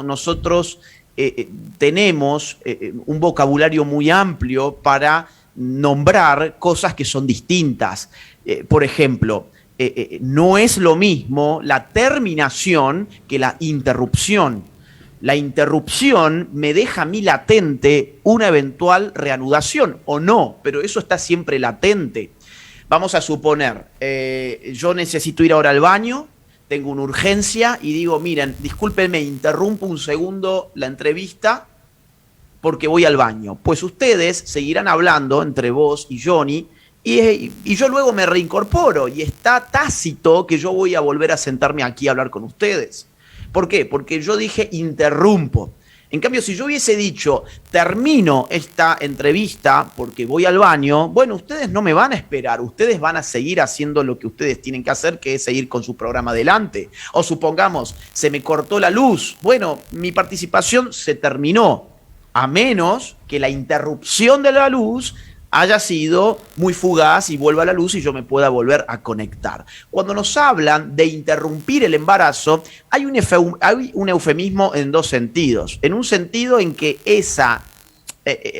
nosotros tenemos un vocabulario muy amplio para nombrar cosas que son distintas. Por ejemplo, no es lo mismo la terminación que la interrupción. La interrupción me deja a mí latente una eventual reanudación, o no, pero eso está siempre latente. Vamos a suponer, yo necesito ir ahora al baño, tengo una urgencia y digo, miren, discúlpenme, interrumpo un segundo la entrevista porque voy al baño. Pues ustedes seguirán hablando entre vos y Johnny y yo luego me reincorporo y está tácito que yo voy a volver a sentarme aquí a hablar con ustedes. ¿Por qué? Porque yo dije interrumpo. En cambio, si yo hubiese dicho termino esta entrevista porque voy al baño, bueno, ustedes no me van a esperar, ustedes van a seguir haciendo lo que ustedes tienen que hacer, que es seguir con su programa adelante. O supongamos, se me cortó la luz, bueno, mi participación se terminó, a menos que la interrupción de la luz haya sido muy fugaz y vuelva a la luz y yo me pueda volver a conectar. Cuando nos hablan de interrumpir el embarazo, hay un eufemismo en dos sentidos. En un sentido en que esa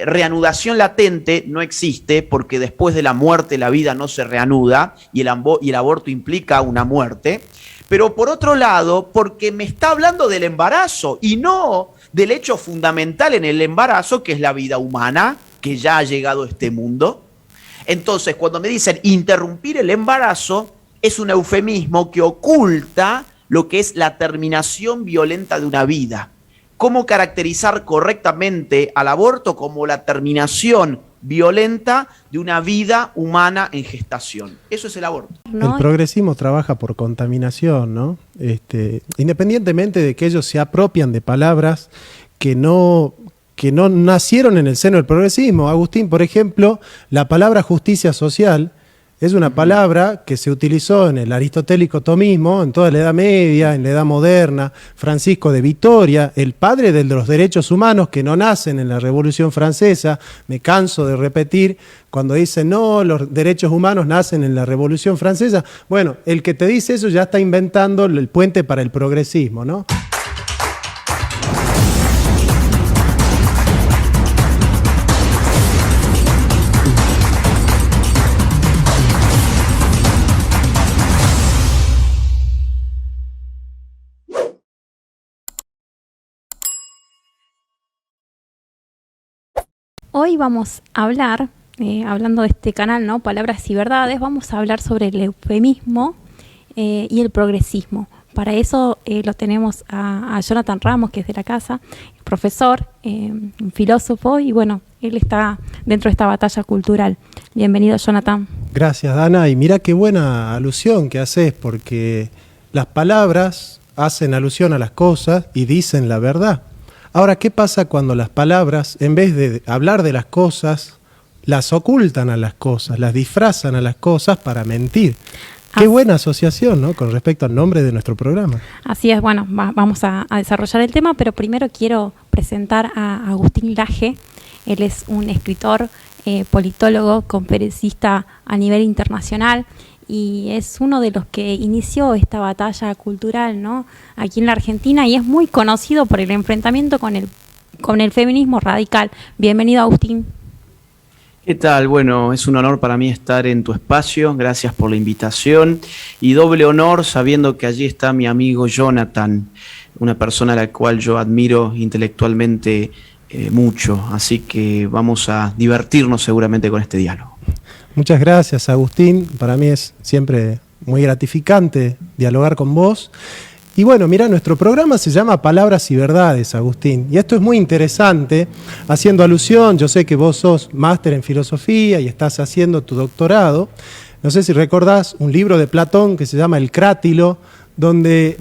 reanudación latente no existe porque después de la muerte la vida no se reanuda y el aborto implica una muerte. Pero por otro lado, porque me está hablando del embarazo y no del hecho fundamental en el embarazo, que es la vida humana, que ya ha llegado a este mundo. Entonces, cuando me dicen interrumpir el embarazo, es un eufemismo que oculta lo que es la terminación violenta de una vida. ¿Cómo caracterizar correctamente al aborto como la terminación violenta de una vida humana en gestación? Eso es el aborto. El progresismo trabaja por contaminación, ¿no? Independientemente de que ellos se apropian de palabras que no nacieron en el seno del progresismo. Agustín, por ejemplo, la palabra justicia social es una palabra que se utilizó en el aristotélico tomismo, en toda la Edad Media, en la Edad Moderna. Francisco de Vitoria, el padre de los derechos humanos que no nacen en la Revolución Francesa, me canso de repetir, cuando dicen, no, los derechos humanos nacen en la Revolución Francesa. Bueno, el que te dice eso ya está inventando el puente para el progresismo, ¿no? Hoy vamos a hablar, hablando de este canal, ¿no? Palabras y Verdades, vamos a hablar sobre el eufemismo y el progresismo. Para eso lo tenemos a Jonathan Ramos, que es de la casa, profesor, un filósofo, y bueno, él está dentro de esta batalla cultural. Bienvenido, Jonathan. Gracias, Dana, y mira qué buena alusión que haces, porque las palabras hacen alusión a las cosas y dicen la verdad. Ahora, ¿qué pasa cuando las palabras, en vez de hablar de las cosas, las ocultan a las cosas, las disfrazan a las cosas para mentir? Qué buena asociación, ¿no?, con respecto al nombre de nuestro programa. Así es, bueno, vamos a desarrollar el tema, pero primero quiero presentar a Agustín Laje. Él es un escritor, politólogo, conferencista a nivel internacional, y es uno de los que inició esta batalla cultural, ¿no?, aquí en la Argentina, y es muy conocido por el enfrentamiento con el feminismo radical. Bienvenido, Agustín. ¿Qué tal? Bueno, es un honor para mí estar en tu espacio, gracias por la invitación, y doble honor sabiendo que allí está mi amigo Jonathan, una persona a la cual yo admiro intelectualmente mucho, así que vamos a divertirnos seguramente con este diálogo. Muchas gracias, Agustín. Para mí es siempre muy gratificante dialogar con vos. Y bueno, mira, nuestro programa se llama Palabras y Verdades, Agustín. Y esto es muy interesante, haciendo alusión, yo sé que vos sos máster en filosofía y estás haciendo tu doctorado. No sé si recordás un libro de Platón que se llama El Crátilo, donde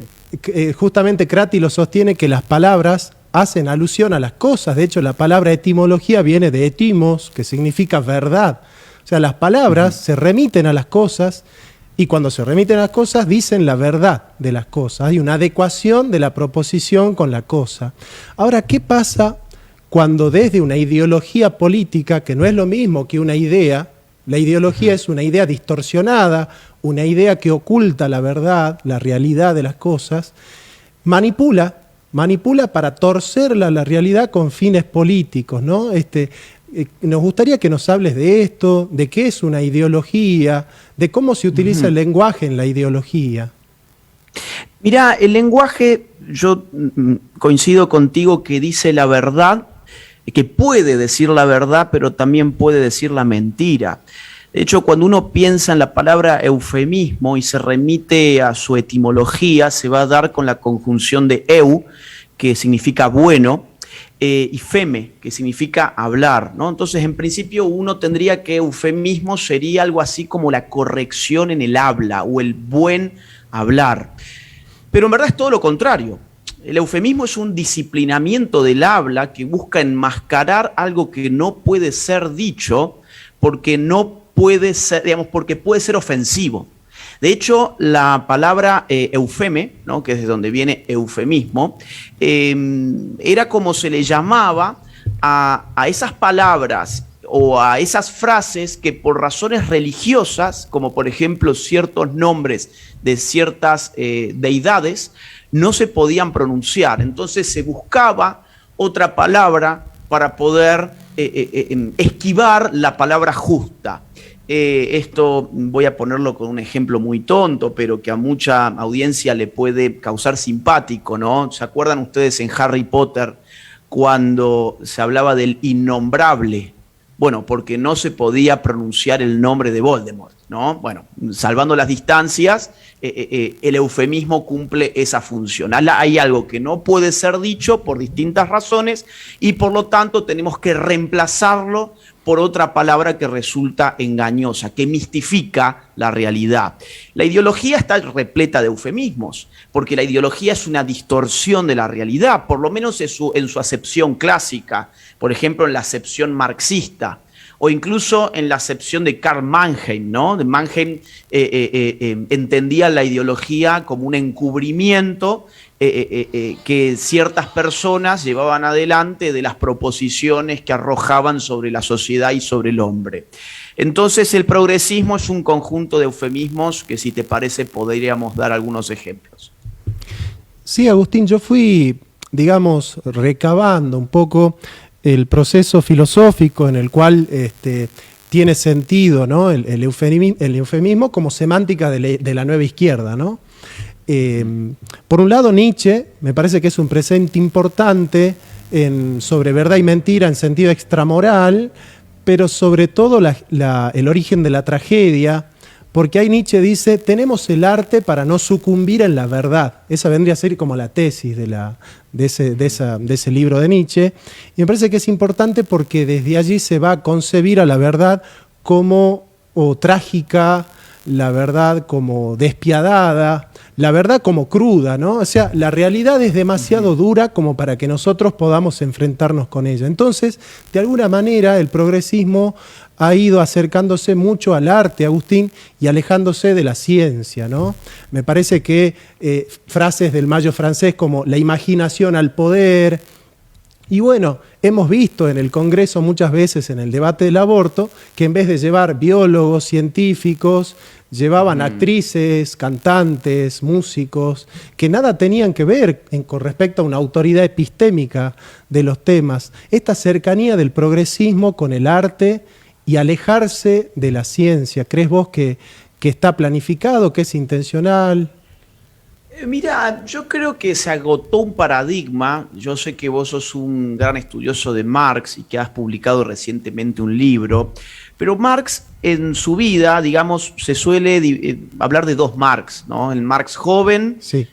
justamente Crátilo sostiene que las palabras hacen alusión a las cosas. De hecho, la palabra etimología viene de etimos, que significa verdad. O sea, las palabras se remiten a las cosas, y cuando se remiten a las cosas dicen la verdad de las cosas. Hay una adecuación de la proposición con la cosa. Ahora, ¿qué pasa cuando desde una ideología política, que no es lo mismo que una idea, la ideología es una idea distorsionada, una idea que oculta la verdad, la realidad de las cosas, manipula manipula para torcerla la realidad con fines políticos, ¿no? Nos gustaría que nos hables de esto, de qué es una ideología, de cómo se utiliza el lenguaje en la ideología. Mirá, el lenguaje, yo coincido contigo que dice la verdad, que puede decir la verdad, pero también puede decir la mentira. De hecho, cuando uno piensa en la palabra eufemismo y se remite a su etimología, se va a dar con la conjunción de eu, que significa bueno, y feme, que significa hablar, ¿no? Entonces, en principio, uno tendría que eufemismo sería algo así como la corrección en el habla o el buen hablar. Pero en verdad es todo lo contrario. El eufemismo es un disciplinamiento del habla que busca enmascarar algo que no puede ser dicho porque no puede ser, digamos, porque puede ser ofensivo. De hecho, la palabra eufeme, ¿no?, que es de donde viene eufemismo, era como se le llamaba a esas palabras o a esas frases que por razones religiosas, como por ejemplo ciertos nombres de ciertas deidades, no se podían pronunciar. Entonces se buscaba otra palabra para poder esquivar la palabra justa. Esto voy a ponerlo con un ejemplo muy tonto, pero que a mucha audiencia le puede causar simpático, ¿no? ¿Se acuerdan ustedes en Harry Potter cuando se hablaba del innombrable? Bueno, porque no se podía pronunciar el nombre de Voldemort, ¿no? Bueno, salvando las distancias, el eufemismo cumple esa función. Hay algo que no puede ser dicho por distintas razones y por lo tanto tenemos que reemplazarlo por otra palabra que resulta engañosa, que mistifica la realidad. La ideología está repleta de eufemismos, porque la ideología es una distorsión de la realidad, por lo menos en su acepción clásica, por ejemplo, en la acepción marxista, o incluso en la acepción de Karl Mannheim, ¿no? De Mannheim entendía la ideología como un encubrimiento que ciertas personas llevaban adelante de las proposiciones que arrojaban sobre la sociedad y sobre el hombre. Entonces el progresismo es un conjunto de eufemismos que, si te parece, podríamos dar algunos ejemplos. Sí, Agustín, yo fui, digamos, recabando un poco el proceso filosófico en el cual tiene sentido, ¿no?, el eufemismo como semántica de la nueva izquierda, ¿no? Por un lado, Nietzsche me parece que es un presente importante sobre verdad y mentira en sentido extramoral, pero sobre todo el origen de la tragedia, porque ahí Nietzsche dice: tenemos el arte para no sucumbir en la verdad. Esa vendría a ser como la tesis de ese libro de Nietzsche, y me parece que es importante porque desde allí se va a concebir a la verdad como trágica, la verdad como despiadada, la verdad como cruda, ¿no? O sea, la realidad es demasiado dura como para que nosotros podamos enfrentarnos con ella. Entonces, de alguna manera, el progresismo ha ido acercándose mucho al arte, Agustín, y alejándose de la ciencia, ¿no? Me parece que frases del Mayo francés como la imaginación al poder. Y bueno, hemos visto en el Congreso muchas veces en el debate del aborto que en vez de llevar biólogos, científicos, llevaban actrices, cantantes, músicos, que nada tenían que ver con respecto a una autoridad epistémica de los temas. Esta cercanía del progresismo con el arte y alejarse de la ciencia, ¿crees vos que está planificado, que es intencional? Mira, yo creo que se agotó un paradigma. Yo sé que vos sos un gran estudioso de Marx y que has publicado recientemente un libro, pero Marx en su vida, digamos, se suele hablar de dos Marx, ¿no? El Marx joven, sí,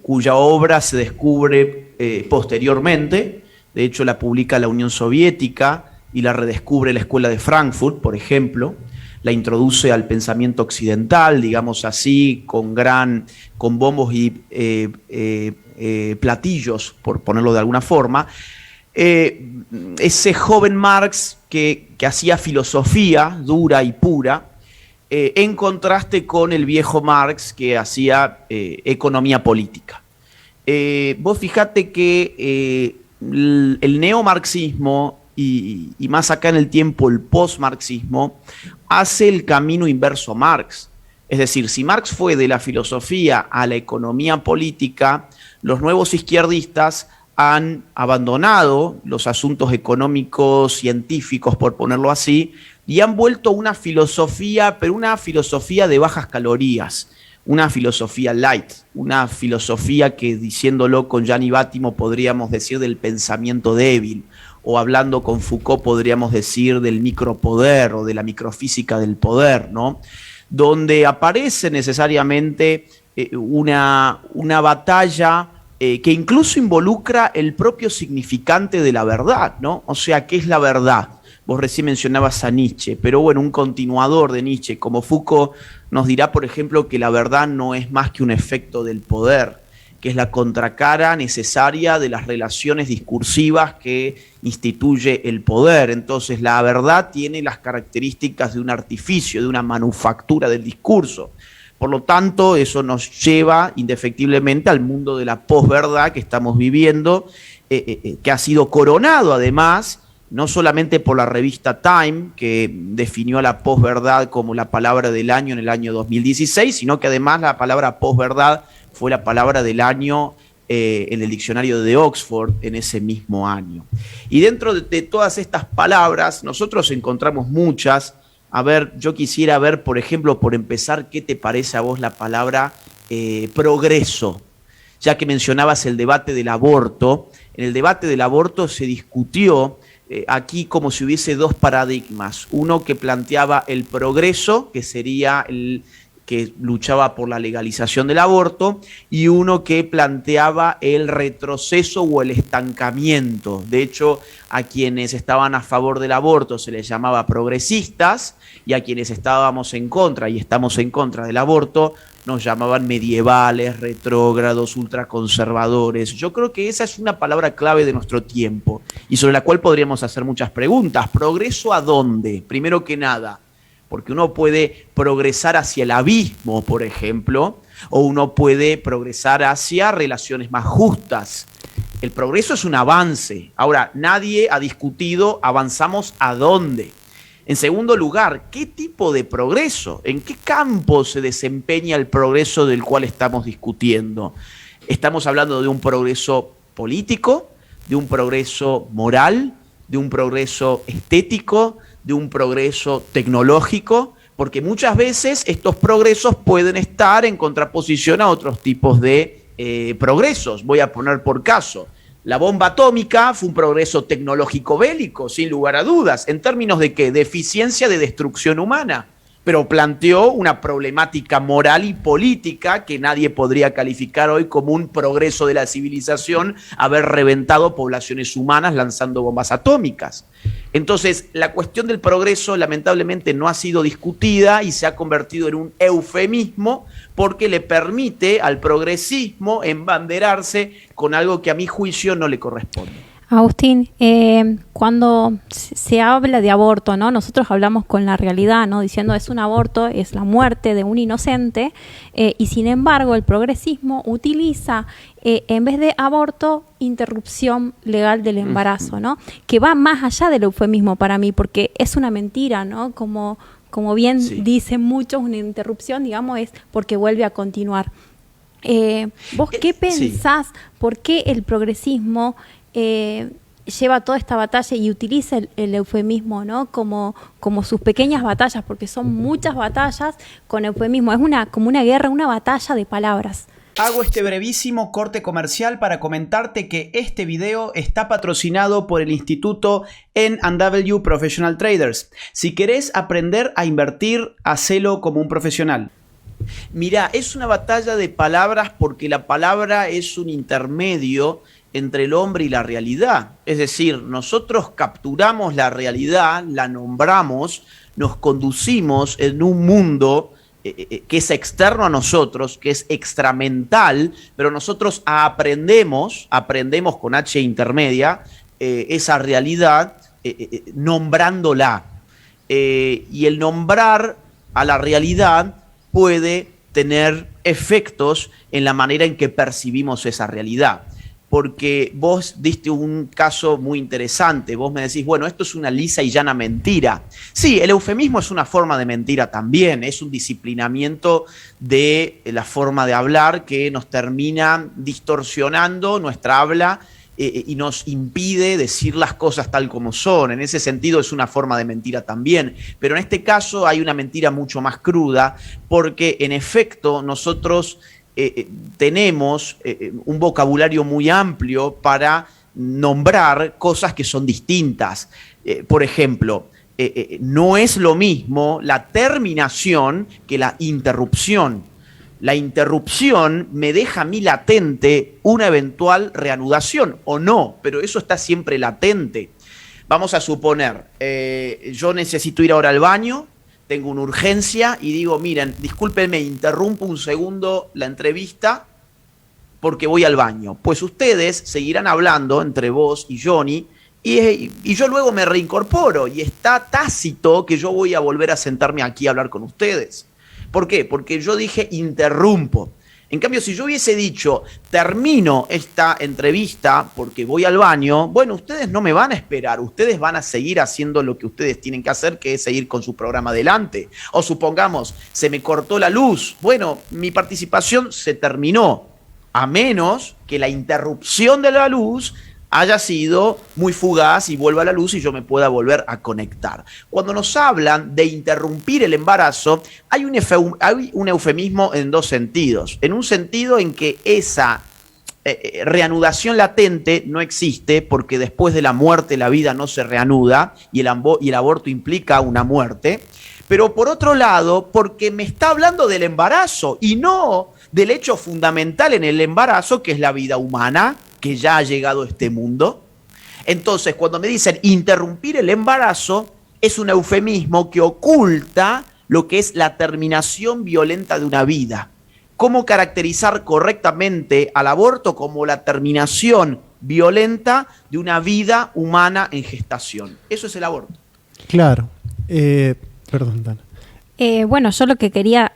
cuya obra se descubre posteriormente, de hecho la publica la Unión Soviética y la redescubre la Escuela de Frankfurt, por ejemplo. La introduce al pensamiento occidental, digamos así, con bombos y platillos, por ponerlo de alguna forma. Ese joven Marx que hacía filosofía dura y pura, en contraste con el viejo Marx que hacía economía política. Vos fijate que el neomarxismo y más acá en el tiempo el postmarxismo hace el camino inverso a Marx. Es decir, si Marx fue de la filosofía a la economía política, Los nuevos izquierdistas han abandonado los asuntos económicos, científicos, por ponerlo así, y han vuelto una filosofía, pero una filosofía de bajas calorías, una filosofía light, una filosofía que, diciéndolo con Gianni Bátimo, podríamos decir del pensamiento débil, o hablando con Foucault podríamos decir del micropoder o de la microfísica del poder, ¿no? Donde aparece necesariamente una batalla que incluso involucra el propio significante de la verdad, ¿no? O sea, ¿qué es la verdad? Vos recién mencionabas a Nietzsche, pero bueno, un continuador de Nietzsche como Foucault nos dirá, por ejemplo, que la verdad no es más que un efecto del poder, que es la contracara necesaria de las relaciones discursivas que instituye el poder. Entonces, la verdad tiene las características de un artificio, de una manufactura del discurso. Por lo tanto, eso nos lleva indefectiblemente al mundo de la posverdad que estamos viviendo, que ha sido coronado además, no solamente por la revista Time, que definió a la posverdad como la palabra del año en el año 2016, sino que además la palabra posverdad fue la palabra del año en el diccionario de Oxford en ese mismo año. Y dentro de todas estas palabras, nosotros encontramos muchas. A ver, yo quisiera ver, por ejemplo, por empezar, ¿qué te parece a vos la palabra progreso? Ya que mencionabas el debate del aborto, en el debate del aborto se discutió aquí como si hubiese dos paradigmas. Uno que planteaba el progreso, que sería el que luchaba por la legalización del aborto, y uno que planteaba el retroceso o el estancamiento. De hecho, a quienes estaban a favor del aborto se les llamaba progresistas, y a quienes estábamos en contra y estamos en contra del aborto nos llamaban medievales, retrógrados, ultraconservadores. Yo creo que esa es una palabra clave de nuestro tiempo y sobre la cual podríamos hacer muchas preguntas. ¿Progreso a dónde? Primero que nada, porque uno puede progresar hacia el abismo, por ejemplo, o uno puede progresar hacia relaciones más justas. El progreso es un avance. Ahora, nadie ha discutido avanzamos a dónde. En segundo lugar, ¿qué tipo de progreso? ¿En qué campo se desempeña el progreso del cual estamos discutiendo? ¿Estamos hablando de un progreso político, de un progreso moral, de un progreso estético, de un progreso tecnológico? Porque muchas veces estos progresos pueden estar en contraposición a otros tipos de progresos. Voy a poner por caso. La bomba atómica fue un progreso tecnológico bélico, sin lugar a dudas. ¿En términos de qué? De eficiencia de destrucción humana. Pero planteó una problemática moral y política que nadie podría calificar hoy como un progreso de la civilización, haber reventado poblaciones humanas lanzando bombas atómicas. Entonces, la cuestión del progreso lamentablemente no ha sido discutida y se ha convertido en un eufemismo porque le permite al progresismo embanderarse con algo que a mi juicio no le corresponde. Agustín, cuando se habla de aborto, ¿no? Nosotros hablamos con la realidad, ¿no? Diciendo es un aborto, es la muerte de un inocente, y sin embargo el progresismo utiliza, en vez de aborto, interrupción legal del embarazo, ¿no? Que va más allá del eufemismo para mí, porque es una mentira, ¿no? Como bien dicen muchos, una interrupción, digamos, es porque vuelve a continuar. ¿Vos qué pensás? ¿Por qué el progresismo lleva toda esta batalla y utiliza el eufemismo, ¿no? como sus pequeñas batallas, porque son muchas batallas con eufemismo? Es como una guerra, una batalla de palabras. Hago este brevísimo corte comercial para comentarte que este video está patrocinado por el Instituto N&W Professional Traders. Si querés aprender a invertir, hacelo como un profesional. Mirá, es una batalla de palabras porque la palabra es un intermedio entre el hombre y la realidad. Es decir, nosotros capturamos la realidad, la nombramos, nos conducimos en un mundo que es externo a nosotros, que es extramental, pero nosotros aprendemos con H intermedia, esa realidad nombrándola. Y el nombrar a la realidad puede tener efectos en la manera en que percibimos esa realidad. porque vos diste un caso muy interesante. Vos me decís, bueno, esto es una lisa y llana mentira. Sí, el eufemismo es una forma de mentira también, es un disciplinamiento de la forma de hablar que nos termina distorsionando nuestra habla y nos impide decir las cosas tal como son. En ese sentido es una forma de mentira también. Pero en este caso hay una mentira mucho más cruda, porque en efecto nosotros tenemos un vocabulario muy amplio para nombrar cosas que son distintas. Por ejemplo, no es lo mismo la terminación que la interrupción. La interrupción me deja a mí latente una eventual reanudación, o no, pero eso está siempre latente. Vamos a suponer, yo necesito ir ahora al baño, tengo una urgencia y digo, miren, discúlpenme, interrumpo un segundo la entrevista porque voy al baño. Pues ustedes seguirán hablando entre vos y Johnny y yo luego me reincorporo y está tácito que yo voy a volver a sentarme aquí a hablar con ustedes. ¿Por qué? Porque yo dije interrumpo. En cambio, si yo hubiese dicho termino esta entrevista porque voy al baño, bueno, ustedes no me van a esperar, ustedes van a seguir haciendo lo que ustedes tienen que hacer, que es seguir con su programa adelante. O supongamos, se me cortó la luz, bueno, mi participación se terminó, a menos que la interrupción de la luz haya sido muy fugaz y vuelva a la luz y yo me pueda volver a conectar. Cuando nos hablan de interrumpir el embarazo, hay un eufemismo en dos sentidos. En un sentido en que esa reanudación latente no existe, porque después de la muerte la vida no se reanuda y el aborto implica una muerte. Pero por otro lado, porque me está hablando del embarazo y no del hecho fundamental en el embarazo, que es la vida humana, que ya ha llegado a este mundo. Entonces, cuando me dicen interrumpir el embarazo, es un eufemismo que oculta lo que es la terminación violenta de una vida. ¿Cómo caracterizar correctamente al aborto como la terminación violenta de una vida humana en gestación? Eso es el aborto. Claro. Perdón, Dana. Bueno, yo lo que quería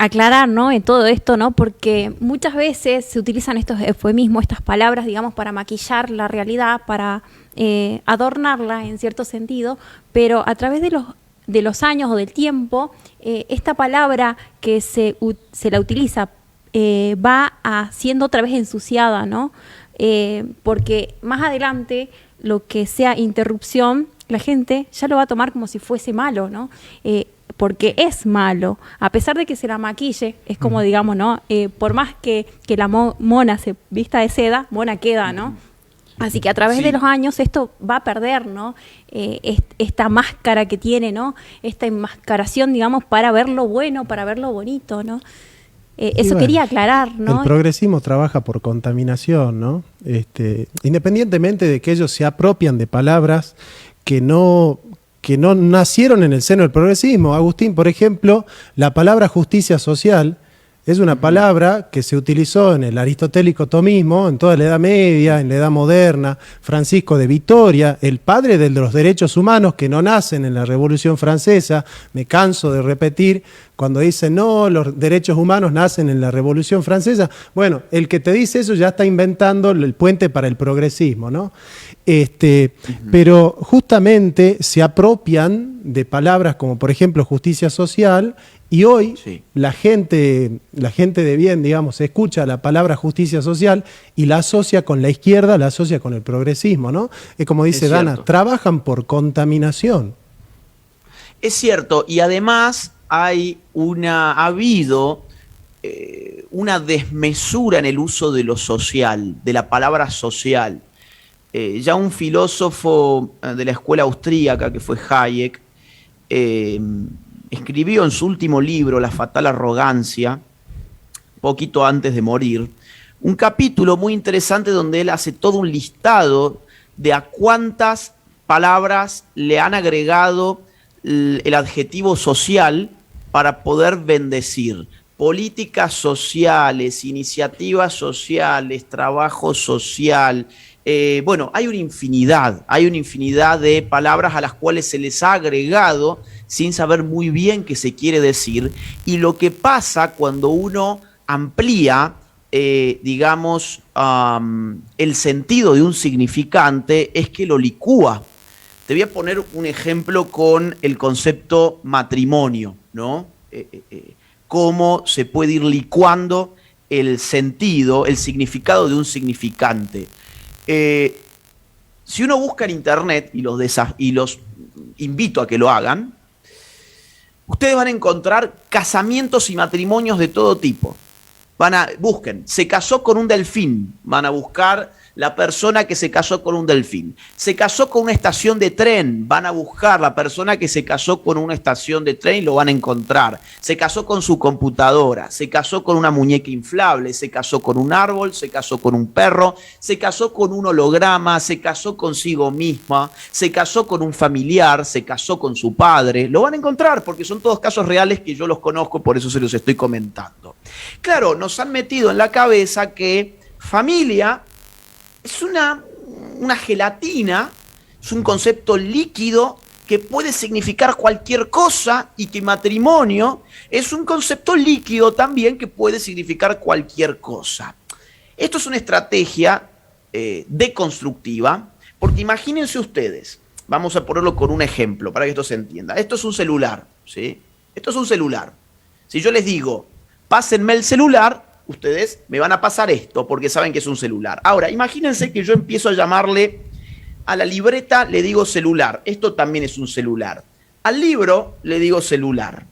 aclarar, ¿no?, en todo esto, ¿no?, porque muchas veces se utilizan estos eufemismos, estas palabras, digamos, para maquillar la realidad, para adornarla en cierto sentido, pero a través de los años o del tiempo, esta palabra que se la utiliza va siendo otra vez ensuciada, ¿no? Porque más adelante lo que sea interrupción, la gente ya lo va a tomar como si fuese malo, ¿no? Porque es malo, a pesar de que se la maquille, es como, digamos, ¿no? Por más que la mona se vista de seda, mona queda, ¿no? Así que a través de los años esto va a perder, ¿no? Esta máscara que tiene, ¿no? Esta enmascaración, digamos, para ver lo bueno, para ver lo bonito, ¿no? Eso bueno, quería aclarar, ¿no? El progresismo trabaja por contaminación, ¿no? Independientemente de que ellos se apropian de palabras que no nacieron en el seno del progresismo. Agustín, por ejemplo, la palabra justicia social es una palabra que se utilizó en el aristotélico tomismo, en toda la Edad Media, en la Edad Moderna. Francisco de Vitoria, el padre de los derechos humanos que no nacen en la Revolución Francesa, me canso de repetir, cuando dicen, no, los derechos humanos nacen en la Revolución Francesa. Bueno, el que te dice eso ya está inventando el puente para el progresismo, ¿no? Pero justamente se apropian de palabras como, por ejemplo, justicia social, y hoy la gente de bien, digamos, escucha la palabra justicia social y la asocia con la izquierda, la asocia con el progresismo, ¿no? Es como dice Dana, trabajan por contaminación. Es cierto, y además ha habido una desmesura en el uso de lo social, de la palabra social. Ya un filósofo de la escuela austríaca, que fue Hayek, escribió en su último libro, La fatal arrogancia, poquito antes de morir, un capítulo muy interesante donde él hace todo un listado de a cuántas palabras le han agregado el adjetivo social para poder bendecir. Políticas sociales, iniciativas sociales, trabajo social. Bueno, hay una infinidad de palabras a las cuales se les ha agregado sin saber muy bien qué se quiere decir. Y lo que pasa cuando uno amplía digamos, el sentido de un significante es que lo licúa. Te voy a poner un ejemplo con el concepto matrimonio, ¿no? Cómo se puede ir licuando el sentido, el significado de un significante. Si uno busca en internet, y los invito a que lo hagan, ustedes van a encontrar casamientos y matrimonios de todo tipo. Busquen, se casó con un delfín, van a buscar la persona que se casó con un delfín. Se casó con una estación de tren, van a buscar la persona que se casó con una estación de tren y lo van a encontrar. Se casó con su computadora, se casó con una muñeca inflable, se casó con un árbol, se casó con un perro, se casó con un holograma, se casó consigo misma, se casó con un familiar, se casó con su padre. Lo van a encontrar porque son todos casos reales que yo los conozco, por eso se los estoy comentando. Claro, nos han metido en la cabeza que familia es una gelatina, es un concepto líquido que puede significar cualquier cosa y que matrimonio es un concepto líquido también que puede significar cualquier cosa. Esto es una estrategia deconstructiva, porque imagínense ustedes, vamos a ponerlo con un ejemplo para que esto se entienda. Esto es un celular, ¿sí? Esto es un celular. Si yo les digo, pásenme el celular, ustedes me van a pasar esto porque saben que es un celular. Ahora, imagínense que yo empiezo a llamarle a la libreta, le digo celular. Esto también es un celular. Al libro le digo celular.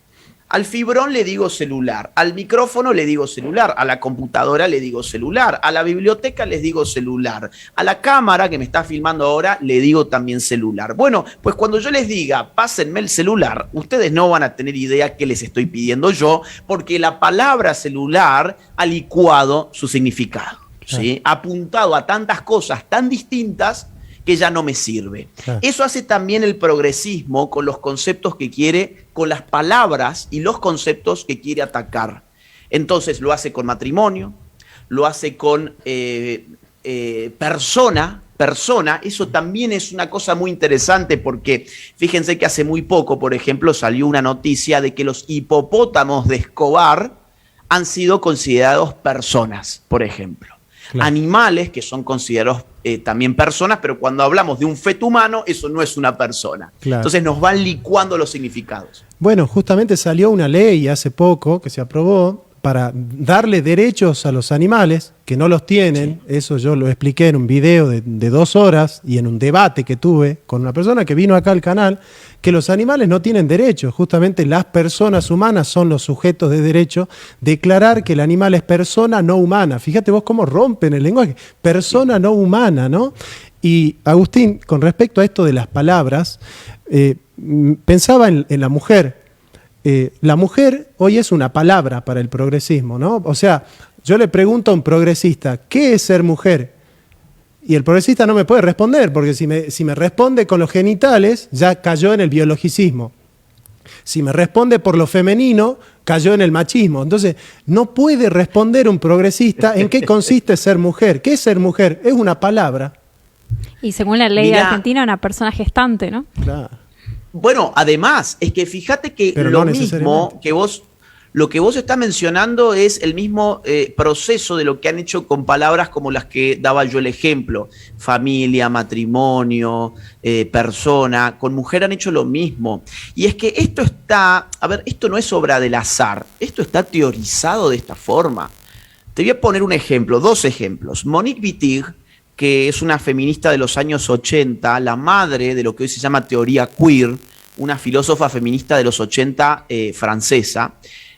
Al fibrón le digo celular. Al micrófono le digo celular. A la computadora le digo celular. A la biblioteca les digo celular. A la cámara que me está filmando ahora le digo también celular. Bueno, pues cuando yo les diga pásenme el celular, ustedes no van a tener idea qué les estoy pidiendo yo, porque la palabra celular ha licuado su significado, ¿sí? Ha apuntado a tantas cosas tan distintas que ya no me sirve. Eso hace también el progresismo con los conceptos que quiere, con las palabras y los conceptos que quiere atacar. Entonces lo hace con matrimonio, lo hace con persona, eso también es una cosa muy interesante porque fíjense que hace muy poco, por ejemplo, salió una noticia de que los hipopótamos de Escobar han sido considerados personas, por ejemplo. Claro. Animales que son considerados también personas, pero cuando hablamos de un feto humano, eso no es una persona. Claro. Entonces nos van licuando los significados. Bueno, justamente salió una ley hace poco que se aprobó para darle derechos a los animales que no los tienen. Sí. Eso yo lo expliqué en un video de 2 horas y en un debate que tuve con una persona que vino acá al canal, que los animales no tienen derechos. Justamente las personas humanas son los sujetos de derecho. Declarar que el animal es persona no humana. Fíjate vos cómo rompen el lenguaje. Persona no humana, ¿no? Y Agustín, con respecto a esto de las palabras, pensaba en la mujer. La mujer hoy es una palabra para el progresismo, ¿no? O sea, yo le pregunto a un progresista, ¿qué es ser mujer? Y el progresista no me puede responder, porque si me responde con los genitales, ya cayó en el biologicismo. Si me responde por lo femenino, cayó en el machismo. Entonces, no puede responder un progresista en qué consiste ser mujer. ¿Qué es ser mujer? Es una palabra. Y según la ley argentina, una persona gestante, ¿no? Claro. Bueno, además, es que fíjate que lo mismo que lo que vos estás mencionando es el mismo proceso de lo que han hecho con palabras como las que daba yo el ejemplo. Familia, matrimonio, persona. Con mujer han hecho lo mismo. Y es que esto esto no es obra del azar. Esto está teorizado de esta forma. Te voy a poner un ejemplo, 2 ejemplos. Monique Wittig, que es una feminista de los años 80, la madre de lo que hoy se llama teoría queer, una filósofa feminista de los 80 francesa.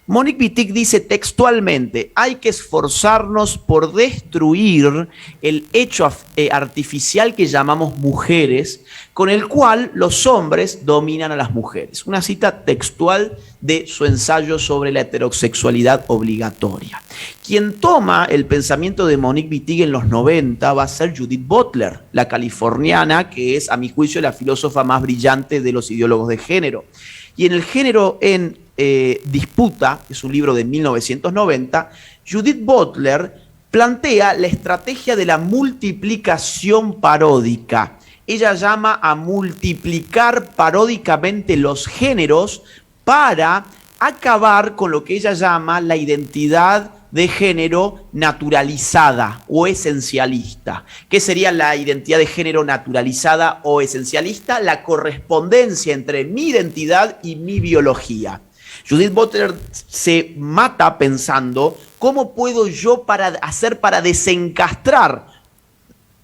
Monique Wittig dice textualmente, hay que esforzarnos por destruir el hecho artificial que llamamos mujeres, con el cual los hombres dominan a las mujeres. Una cita textual de su ensayo sobre la heterosexualidad obligatoria. Quien toma el pensamiento de Monique Wittig en los 90 va a ser Judith Butler, la californiana, que es, a mi juicio, la filósofa más brillante de los ideólogos de género. Y en el género en disputa, es un libro de 1990, Judith Butler plantea la estrategia de la multiplicación paródica. Ella llama a multiplicar paródicamente los géneros para acabar con lo que ella llama la identidad de género naturalizada o esencialista. ¿Qué sería la identidad de género naturalizada o esencialista? La correspondencia entre mi identidad y mi biología. Judith Butler se mata pensando cómo puedo yo hacer para desencastrar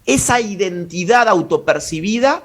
esa identidad autopercibida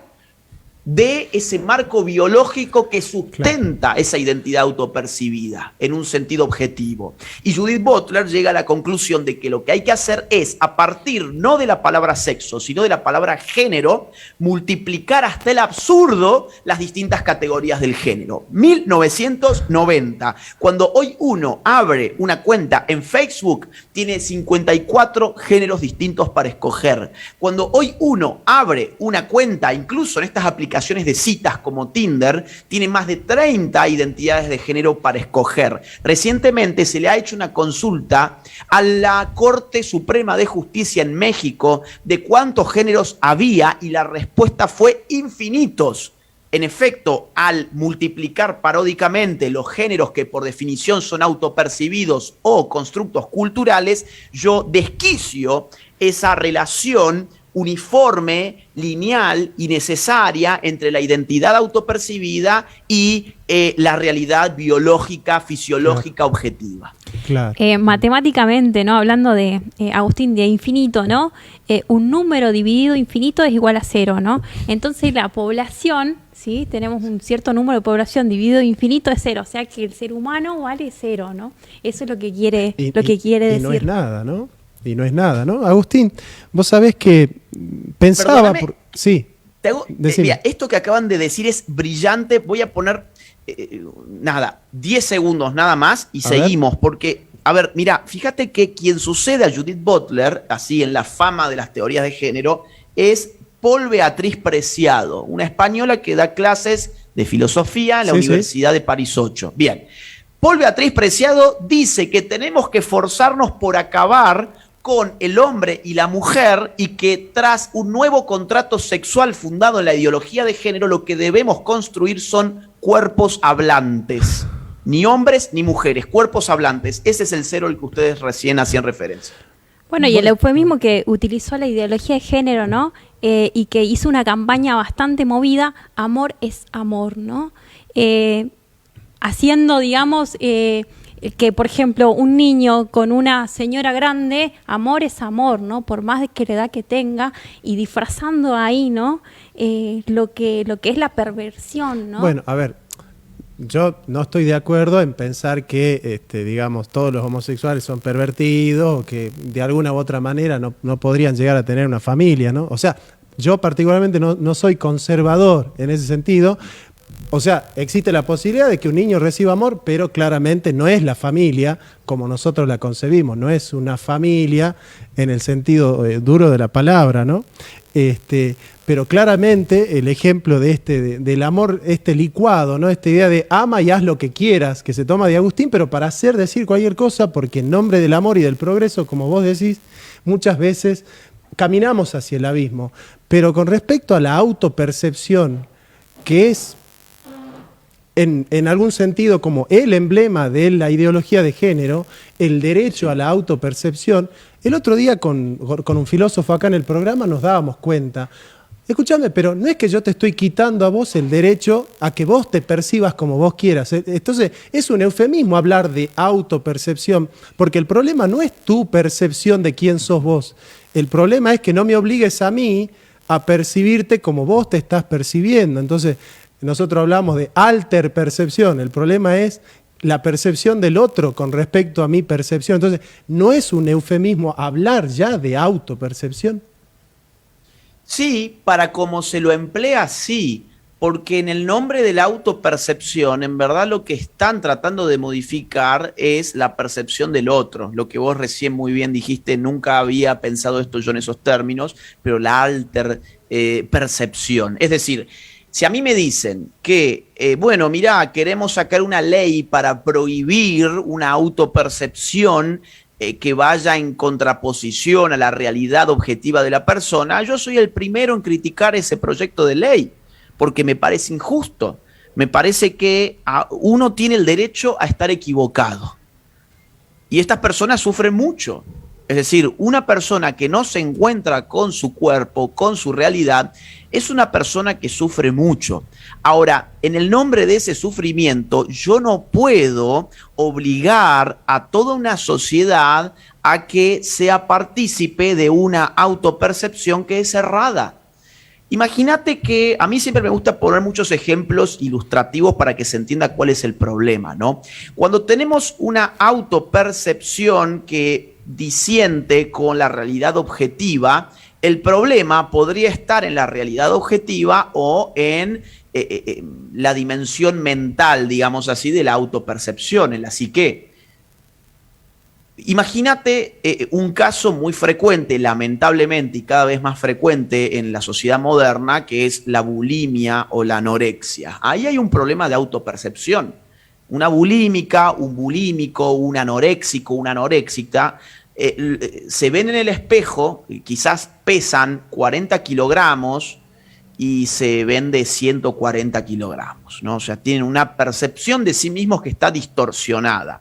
de ese marco biológico que sustenta esa identidad autopercibida en un sentido objetivo. Y Judith Butler llega a la conclusión de que lo que hay que hacer es, a partir no de la palabra sexo, sino de la palabra género, multiplicar hasta el absurdo las distintas categorías del género. 1990, cuando hoy uno abre una cuenta en Facebook, tiene 54 géneros distintos para escoger. Cuando hoy uno abre una cuenta, incluso en estas aplicaciones de citas como Tinder, tiene más de 30 identidades de género para escoger. Recientemente se le ha hecho una consulta a la Corte Suprema de Justicia en México de cuántos géneros había y la respuesta fue infinitos. En efecto, al multiplicar paródicamente los géneros que por definición son autopercibidos o constructos culturales, yo desquicio esa relación uniforme, lineal y necesaria entre la identidad autopercibida y la realidad biológica, fisiológica, objetiva. Claro. Matemáticamente, ¿no? Hablando de, Agustín, de infinito, ¿no? Un número dividido infinito es igual a 0, ¿no? Entonces la población, ¿sí? Tenemos un cierto número de población dividido infinito es 0, o sea que el ser humano vale 0, ¿no? Eso es lo que quiere, decir. Y no es nada, ¿no? Y no es nada, ¿no? Agustín, vos sabés que pensaba... Sí. Mira, esto que acaban de decir es brillante. Voy a poner, 10 segundos nada más y seguimos. Porque, a ver, mira, fíjate que quien sucede a Judith Butler, así en la fama de las teorías de género, es Paul Beatriz Preciado, una española que da clases de filosofía en la Universidad de París 8. Bien. Paul Beatriz Preciado dice que tenemos que esforzarnos por acabar con el hombre y la mujer y que tras un nuevo contrato sexual fundado en la ideología de género, lo que debemos construir son cuerpos hablantes. Ni hombres ni mujeres, cuerpos hablantes. Ese es el 0 al que ustedes recién hacían referencia. Bueno, y el eufemismo que utilizó la ideología de género, ¿no? Y que hizo una campaña bastante movida, amor es amor, ¿no? Haciendo, digamos, que, por ejemplo, un niño con una señora grande, amor es amor, ¿no? Por más de que la edad que tenga, y disfrazando ahí, ¿no? Lo que es la perversión, ¿no? Bueno, a ver, yo no estoy de acuerdo en pensar que, digamos, todos los homosexuales son pervertidos o que de alguna u otra manera no podrían llegar a tener una familia, ¿no? O sea, yo particularmente no soy conservador en ese sentido. O sea, existe la posibilidad de que un niño reciba amor, pero claramente no es la familia como nosotros la concebimos, no es una familia en el sentido duro de la palabra, ¿no? Pero claramente el ejemplo del amor, licuado, ¿no? Esta idea de ama y haz lo que quieras, que se toma de Agustín, pero para decir cualquier cosa, porque en nombre del amor y del progreso, como vos decís, muchas veces caminamos hacia el abismo. Pero con respecto a la autopercepción, que es en algún sentido como el emblema de la ideología de género, el derecho a la autopercepción, el otro día con un filósofo acá en el programa nos dábamos cuenta, escúchame, pero no es que yo te estoy quitando a vos el derecho a que vos te percibas como vos quieras. Entonces es un eufemismo hablar de autopercepción, porque el problema no es tu percepción de quién sos vos, el problema es que no me obligues a mí a percibirte como vos te estás percibiendo. Entonces nosotros hablamos de alterpercepción, el problema es la percepción del otro con respecto a mi percepción. Entonces, ¿no es un eufemismo hablar ya de autopercepción? Sí, para como se lo emplea, sí, porque en el nombre de la autopercepción, en verdad lo que están tratando de modificar es la percepción del otro. Lo que vos recién muy bien dijiste, nunca había pensado esto yo en esos términos, pero la alterpercepción. Es decir, si a mí me dicen que, bueno, mirá, queremos sacar una ley para prohibir una autopercepción que vaya en contraposición a la realidad objetiva de la persona, yo soy el primero en criticar ese proyecto de ley, porque me parece injusto. Me parece que uno tiene el derecho a estar equivocado. Y estas personas sufren mucho. Es decir, una persona que no se encuentra con su cuerpo, con su realidad, es una persona que sufre mucho. Ahora, en el nombre de ese sufrimiento, yo no puedo obligar a toda una sociedad a que sea partícipe de una autopercepción que es errada. Imagínate que a mí siempre me gusta poner muchos ejemplos ilustrativos para que se entienda cuál es el problema, ¿no? Cuando tenemos una autopercepción que disiente con la realidad objetiva, el problema podría estar en la realidad objetiva o en la dimensión mental, digamos así, de la autopercepción, en la psique. Imagínate un caso muy frecuente, lamentablemente, y cada vez más frecuente en la sociedad moderna, que es la bulimia o la anorexia. Ahí hay un problema de autopercepción. Una bulímica, un bulímico, un anoréxico, una anoréxica, se ven en el espejo, quizás pesan 40 kilogramos y se ven de 140 kilogramos, ¿no? O sea, tienen una percepción de sí mismos que está distorsionada.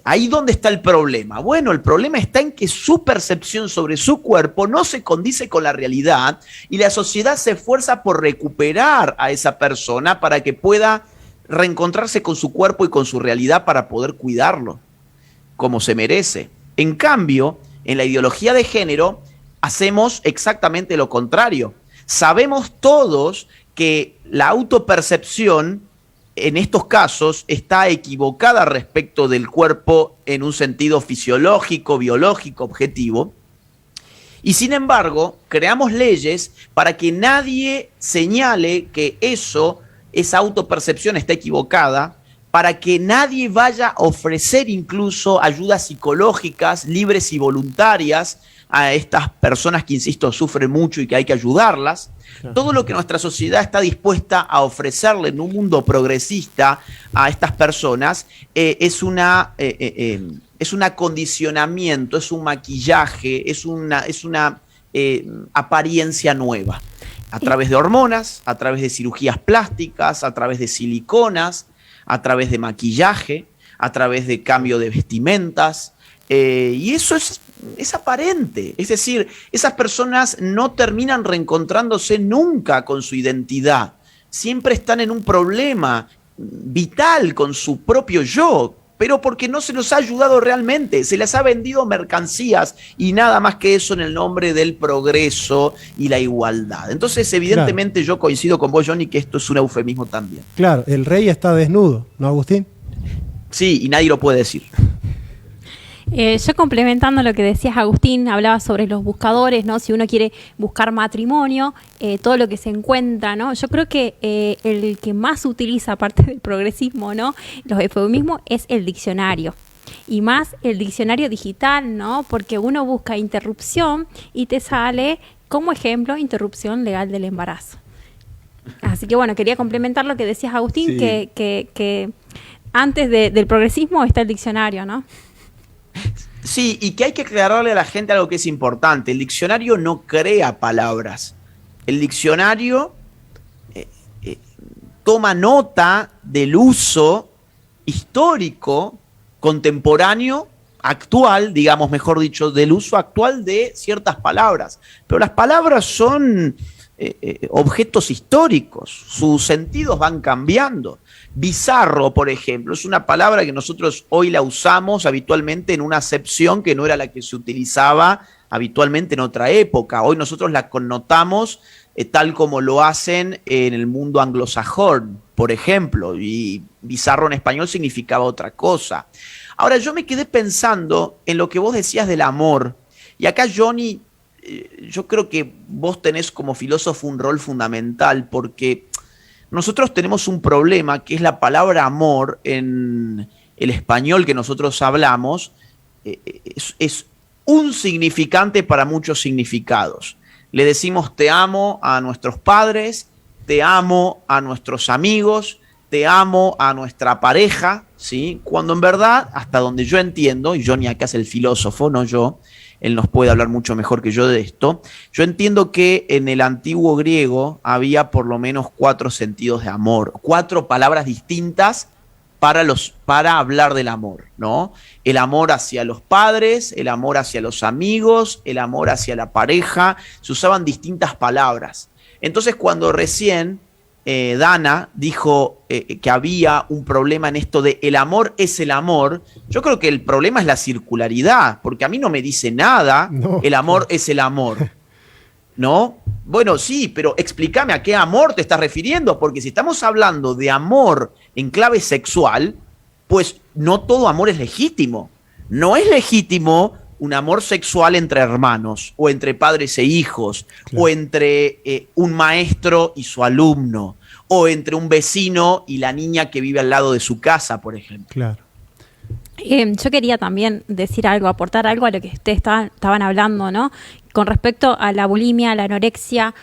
Ahí ¿dónde está el problema? Bueno, el problema está en que su percepción sobre su cuerpo no se condice con la realidad y la sociedad se esfuerza por recuperar a esa persona para que pueda reencontrarse con su cuerpo y con su realidad para poder cuidarlo como se merece. En cambio, en la ideología de género hacemos exactamente lo contrario. Sabemos todos que la autopercepción en estos casos está equivocada respecto del cuerpo en un sentido fisiológico, biológico, objetivo. Y sin embargo, creamos leyes para que nadie señale que esa autopercepción está equivocada, para que nadie vaya a ofrecer incluso ayudas psicológicas libres y voluntarias a estas personas que, insisto, sufren mucho y que hay que ayudarlas. Todo lo que nuestra sociedad está dispuesta a ofrecerle en un mundo progresista a estas personas es un acondicionamiento, es un maquillaje, es una apariencia nueva. A través de hormonas, a través de cirugías plásticas, a través de siliconas, a través de maquillaje, a través de cambio de vestimentas, y eso es aparente. Es decir, esas personas no terminan reencontrándose nunca con su identidad. Siempre están en un problema vital con su propio yo, pero porque no se los ha ayudado realmente, se les ha vendido mercancías y nada más que eso en el nombre del progreso y la igualdad. Entonces, evidentemente, yo coincido con vos, Johnny, que esto es un eufemismo también. Claro, el rey está desnudo, ¿no, Agustín? Sí, y nadie lo puede decir. Yo complementando lo que decías, Agustín, hablaba sobre los buscadores, ¿no? Si uno quiere buscar matrimonio, todo lo que se encuentra, ¿no? Yo creo que el que más utiliza, aparte del progresismo, ¿no?, los eufemismos, es el diccionario. Y más el diccionario digital, ¿no? Porque uno busca interrupción y te sale, como ejemplo, interrupción legal del embarazo. Así que bueno, quería complementar lo que decías, Agustín, sí, que antes del progresismo está el diccionario, ¿no? Sí, y que hay que aclararle a la gente algo que es importante. El diccionario no crea palabras. El diccionario toma nota del uso histórico, contemporáneo, actual, digamos, mejor dicho, del uso actual de ciertas palabras. Pero las palabras son objetos históricos, sus sentidos van cambiando. Bizarro, por ejemplo, es una palabra que nosotros hoy la usamos habitualmente en una acepción que no era la que se utilizaba habitualmente en otra época. Hoy nosotros la connotamos tal como lo hacen en el mundo anglosajón, por ejemplo, y bizarro en español significaba otra cosa. Ahora, yo me quedé pensando en lo que vos decías del amor, y acá, Johnny, yo creo que vos tenés como filósofo un rol fundamental, porque nosotros tenemos un problema que es la palabra amor en el español que nosotros hablamos, es un significante para muchos significados. Le decimos te amo a nuestros padres, te amo a nuestros amigos, te amo a nuestra pareja, ¿sí? Cuando en verdad, hasta donde yo entiendo, y Johnny acá es el filósofo, no yo, él nos puede hablar mucho mejor que yo de esto, yo entiendo que en el antiguo griego había por lo menos 4 sentidos de amor, 4 palabras distintas para hablar del amor, ¿no? El amor hacia los padres, el amor hacia los amigos, el amor hacia la pareja, se usaban distintas palabras. Entonces, cuando recién Dana dijo que había un problema en esto de el amor es el amor, yo creo que el problema es la circularidad, porque a mí no me dice nada, no, el amor es el amor, ¿no? Bueno, sí, pero explícame a qué amor te estás refiriendo, porque si estamos hablando de amor en clave sexual, pues no todo amor es legítimo. No es legítimo un amor sexual entre hermanos, o entre padres e hijos, claro, o entre un maestro y su alumno, o entre un vecino y la niña que vive al lado de su casa, por ejemplo. Claro. Yo quería también decir algo, aportar algo a lo que ustedes estaban hablando, ¿no? Con respecto a la bulimia, a la anorexia,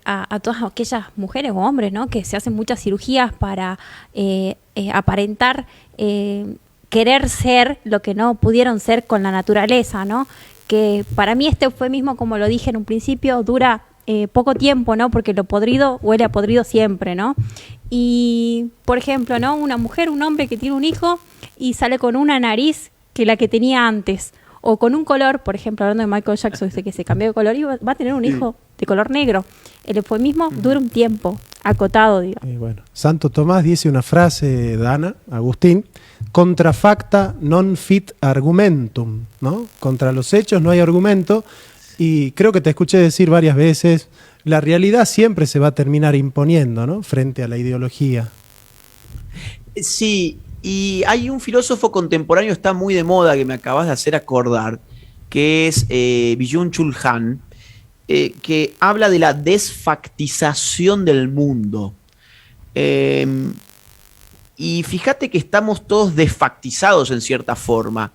a todas aquellas mujeres o hombres, ¿no? Que se hacen muchas cirugías para aparentar querer ser lo que no pudieron ser con la naturaleza, ¿no? Que para mí este eufemismo, como lo dije en un principio, dura poco tiempo, ¿no? Porque lo podrido huele a podrido siempre, ¿no? Y, por ejemplo, ¿no? Una mujer, un hombre que tiene un hijo y sale con una nariz que la que tenía antes, o con un color, por ejemplo, hablando de Michael Jackson, que se cambió de color y va a tener un hijo de color negro. El eufemismo dura un tiempo, acotado, digo. Bueno, Santo Tomás dice una frase, Dana, Agustín, contra facta non fit argumentum, ¿no? Contra los hechos no hay argumento, y creo que te escuché decir varias veces, la realidad siempre se va a terminar imponiendo, ¿no? Frente a la ideología. Sí, y hay un filósofo contemporáneo, está muy de moda, que me acabas de hacer acordar, que es Byung-Chul Han, que habla de la desfactización del mundo. Y fíjate que estamos todos desfactizados en cierta forma.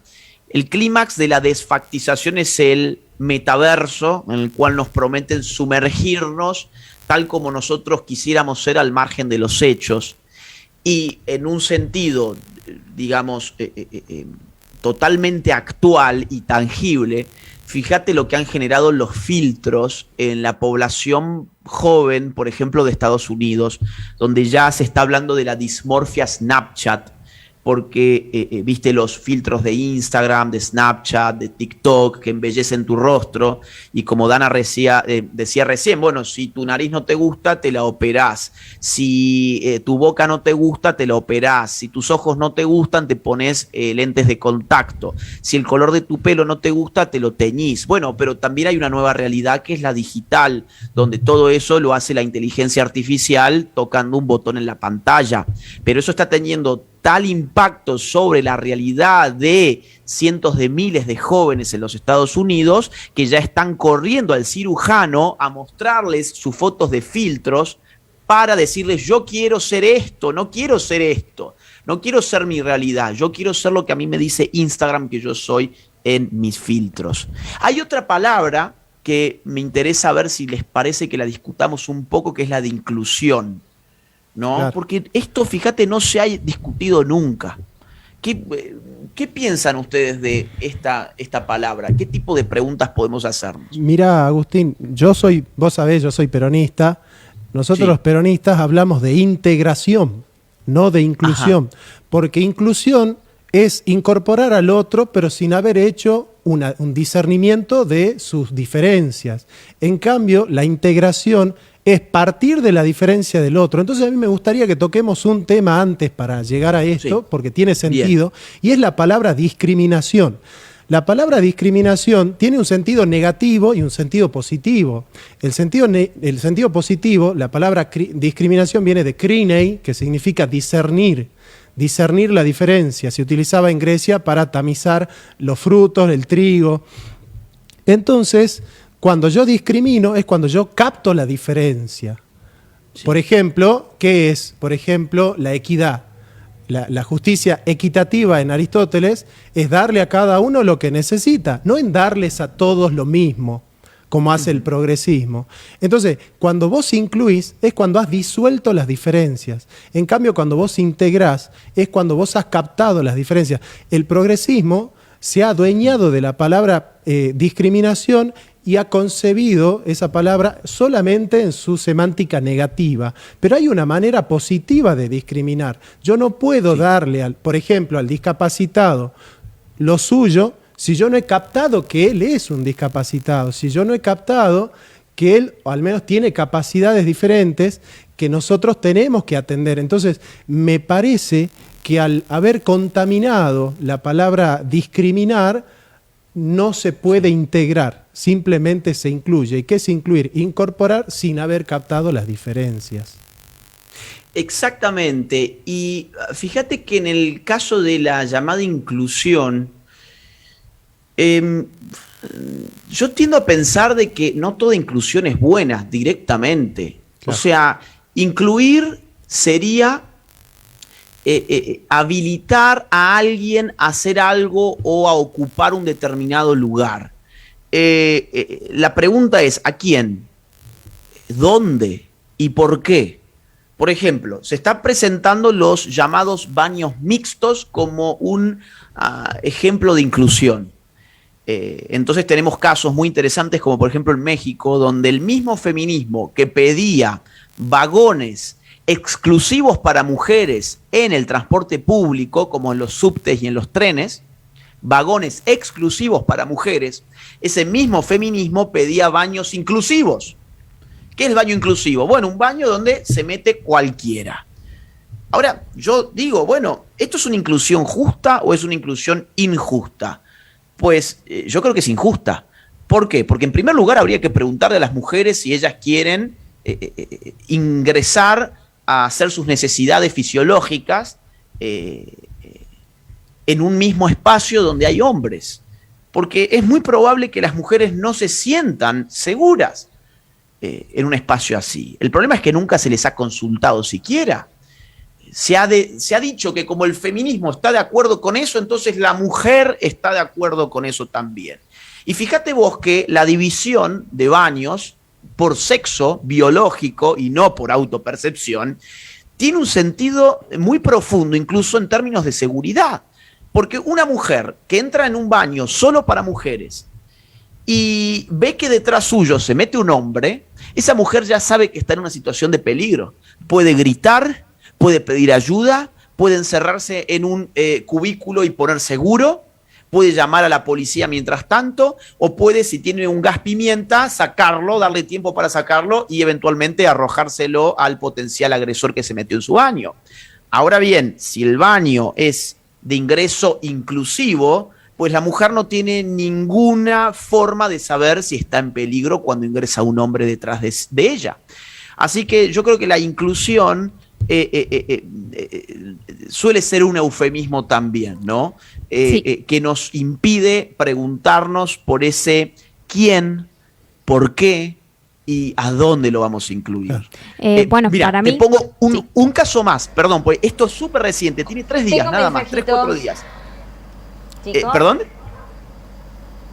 El clímax de la desfactización es el metaverso, en el cual nos prometen sumergirnos tal como nosotros quisiéramos ser al margen de los hechos. Y en un sentido, digamos, totalmente actual y tangible, fíjate lo que han generado los filtros en la población joven, por ejemplo, de Estados Unidos, donde ya se está hablando de la dismorfia Snapchat, porque viste los filtros de Instagram, de Snapchat, de TikTok, que embellecen tu rostro, y como Dana decía recién, bueno, si tu nariz no te gusta, te la operás, si tu boca no te gusta, te la operás, si tus ojos no te gustan, te pones lentes de contacto, si el color de tu pelo no te gusta, te lo teñís. Bueno, pero también hay una nueva realidad que es la digital, donde todo eso lo hace la inteligencia artificial tocando un botón en la pantalla, pero eso está teniendo tal impacto sobre la realidad de cientos de miles de jóvenes en los Estados Unidos que ya están corriendo al cirujano a mostrarles sus fotos de filtros para decirles: yo quiero ser esto, no quiero ser esto, no quiero ser mi realidad, yo quiero ser lo que a mí me dice Instagram que yo soy en mis filtros. Hay otra palabra que me interesa ver si les parece que la discutamos un poco, que es la de inclusión, ¿no? Claro. Porque esto, fíjate, no se ha discutido nunca. ¿Qué piensan ustedes de esta palabra? ¿Qué tipo de preguntas podemos hacernos? Mira, Agustín, vos sabés, yo soy peronista. Nosotros los peronistas hablamos de integración, no de inclusión. Ajá. Porque inclusión es incorporar al otro, pero sin haber hecho un discernimiento de sus diferencias. En cambio, la integración es partir de la diferencia del otro. Entonces a mí me gustaría que toquemos un tema antes para llegar a esto, porque tiene sentido, y es la palabra discriminación. La palabra discriminación tiene un sentido negativo y un sentido positivo. El sentido positivo, la palabra discriminación viene de krínei, que significa discernir la diferencia. Se utilizaba en Grecia para tamizar los frutos, el trigo. Entonces, cuando yo discrimino es cuando yo capto la diferencia. Sí. Por ejemplo, ¿qué es? Por ejemplo, la equidad. La justicia equitativa en Aristóteles es darle a cada uno lo que necesita, no en darles a todos lo mismo, como hace el progresismo. Entonces, cuando vos incluís, es cuando has disuelto las diferencias. En cambio, cuando vos integrás, es cuando vos has captado las diferencias. El progresismo se ha adueñado de la palabra discriminación y ha concebido esa palabra solamente en su semántica negativa. Pero hay una manera positiva de discriminar. Yo no puedo darle, por ejemplo, al discapacitado lo suyo si yo no he captado que él es un discapacitado, si yo no he captado que él, o al menos tiene capacidades diferentes que nosotros tenemos que atender. Entonces, me parece que al haber contaminado la palabra discriminar, no se puede integrar, simplemente se incluye. ¿Y qué es incluir? Incorporar sin haber captado las diferencias. Exactamente. Y fíjate que en el caso de la llamada inclusión, yo tiendo a pensar de que no toda inclusión es buena directamente. Claro. O sea, incluir sería habilitar a alguien a hacer algo o a ocupar un determinado lugar. La pregunta es, ¿a quién? ¿Dónde? ¿Y por qué? Por ejemplo, se están presentando los llamados baños mixtos como un ejemplo de inclusión. Entonces tenemos casos muy interesantes como por ejemplo en México, donde el mismo feminismo que pedía vagones exclusivos para mujeres en el transporte público, como en los subtes y en los trenes, vagones exclusivos para mujeres, ese mismo feminismo pedía baños inclusivos. ¿Qué es el baño inclusivo? Bueno, un baño donde se mete cualquiera. Ahora, yo digo, bueno, ¿esto es una inclusión justa o es una inclusión injusta? Pues yo creo que es injusta. ¿Por qué? Porque en primer lugar habría que preguntarle a las mujeres si ellas quieren ingresar a hacer sus necesidades fisiológicas en un mismo espacio donde hay hombres. Porque es muy probable que las mujeres no se sientan seguras en un espacio así. El problema es que nunca se les ha consultado siquiera. Se ha dicho que como el feminismo está de acuerdo con eso, entonces la mujer está de acuerdo con eso también. Y fíjate vos que la división de baños por sexo biológico y no por autopercepción tiene un sentido muy profundo, incluso en términos de seguridad. Porque una mujer que entra en un baño solo para mujeres y ve que detrás suyo se mete un hombre, esa mujer ya sabe que está en una situación de peligro. Puede gritar, puede pedir ayuda, puede encerrarse en un cubículo y poner seguro, puede llamar a la policía mientras tanto, o puede, si tiene un gas pimienta, sacarlo, darle tiempo para sacarlo y eventualmente arrojárselo al potencial agresor que se metió en su baño. Ahora bien, si el baño es de ingreso inclusivo, pues la mujer no tiene ninguna forma de saber si está en peligro cuando ingresa un hombre detrás de ella. Así que yo creo que la inclusión suele ser un eufemismo también, ¿no? Sí. Que nos impide preguntarnos por ese quién, por qué y a dónde lo vamos a incluir. Bueno, mira, para mí... te pongo un caso más, perdón, pues esto es súper reciente, tiene 3 días nada más, 3, 4 días. ¿Perdón?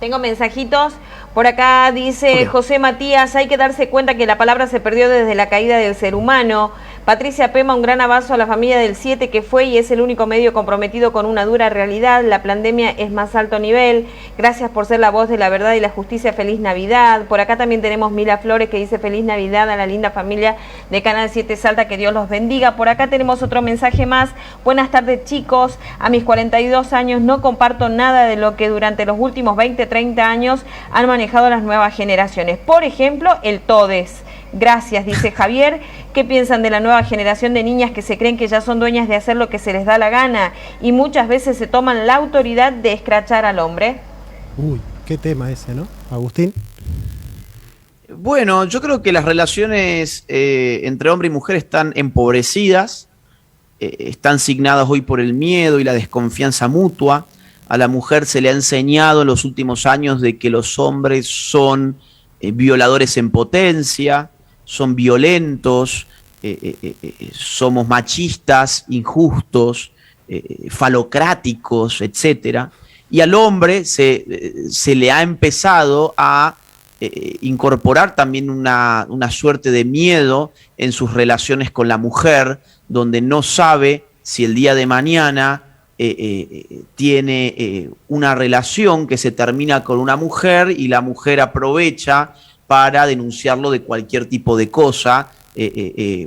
Tengo mensajitos. Por acá dice okay. José Matías, hay que darse cuenta que la palabra se perdió desde la caída del ser humano. Patricia Pema, un gran abrazo a la familia del 7 que fue y es el único medio comprometido con una dura realidad. La pandemia es más alto nivel. Gracias por ser la voz de la verdad y la justicia. Feliz Navidad. Por acá también tenemos Mila Flores que dice feliz Navidad a la linda familia de Canal 7 Salta. Que Dios los bendiga. Por acá tenemos otro mensaje más. Buenas tardes, chicos. A mis 42 años no comparto nada de lo que durante los últimos 20, 30 años han manejado las nuevas generaciones. Por ejemplo, el TODES. Gracias, dice Javier. ¿Qué piensan de la nueva generación de niñas que se creen que ya son dueñas de hacer lo que se les da la gana y muchas veces se toman la autoridad de escrachar al hombre? Uy, qué tema ese, ¿no? Agustín. Bueno, yo creo que las relaciones entre hombre y mujer están empobrecidas, están signadas hoy por el miedo y la desconfianza mutua. A la mujer se le ha enseñado en los últimos años de que los hombres son violadores en potencia, son violentos, somos machistas, injustos, falocráticos, etcétera. Y al hombre se le ha empezado a incorporar también una suerte de miedo en sus relaciones con la mujer, donde no sabe si el día de mañana tiene una relación que se termina con una mujer y la mujer aprovecha para denunciarlo de cualquier tipo de cosa,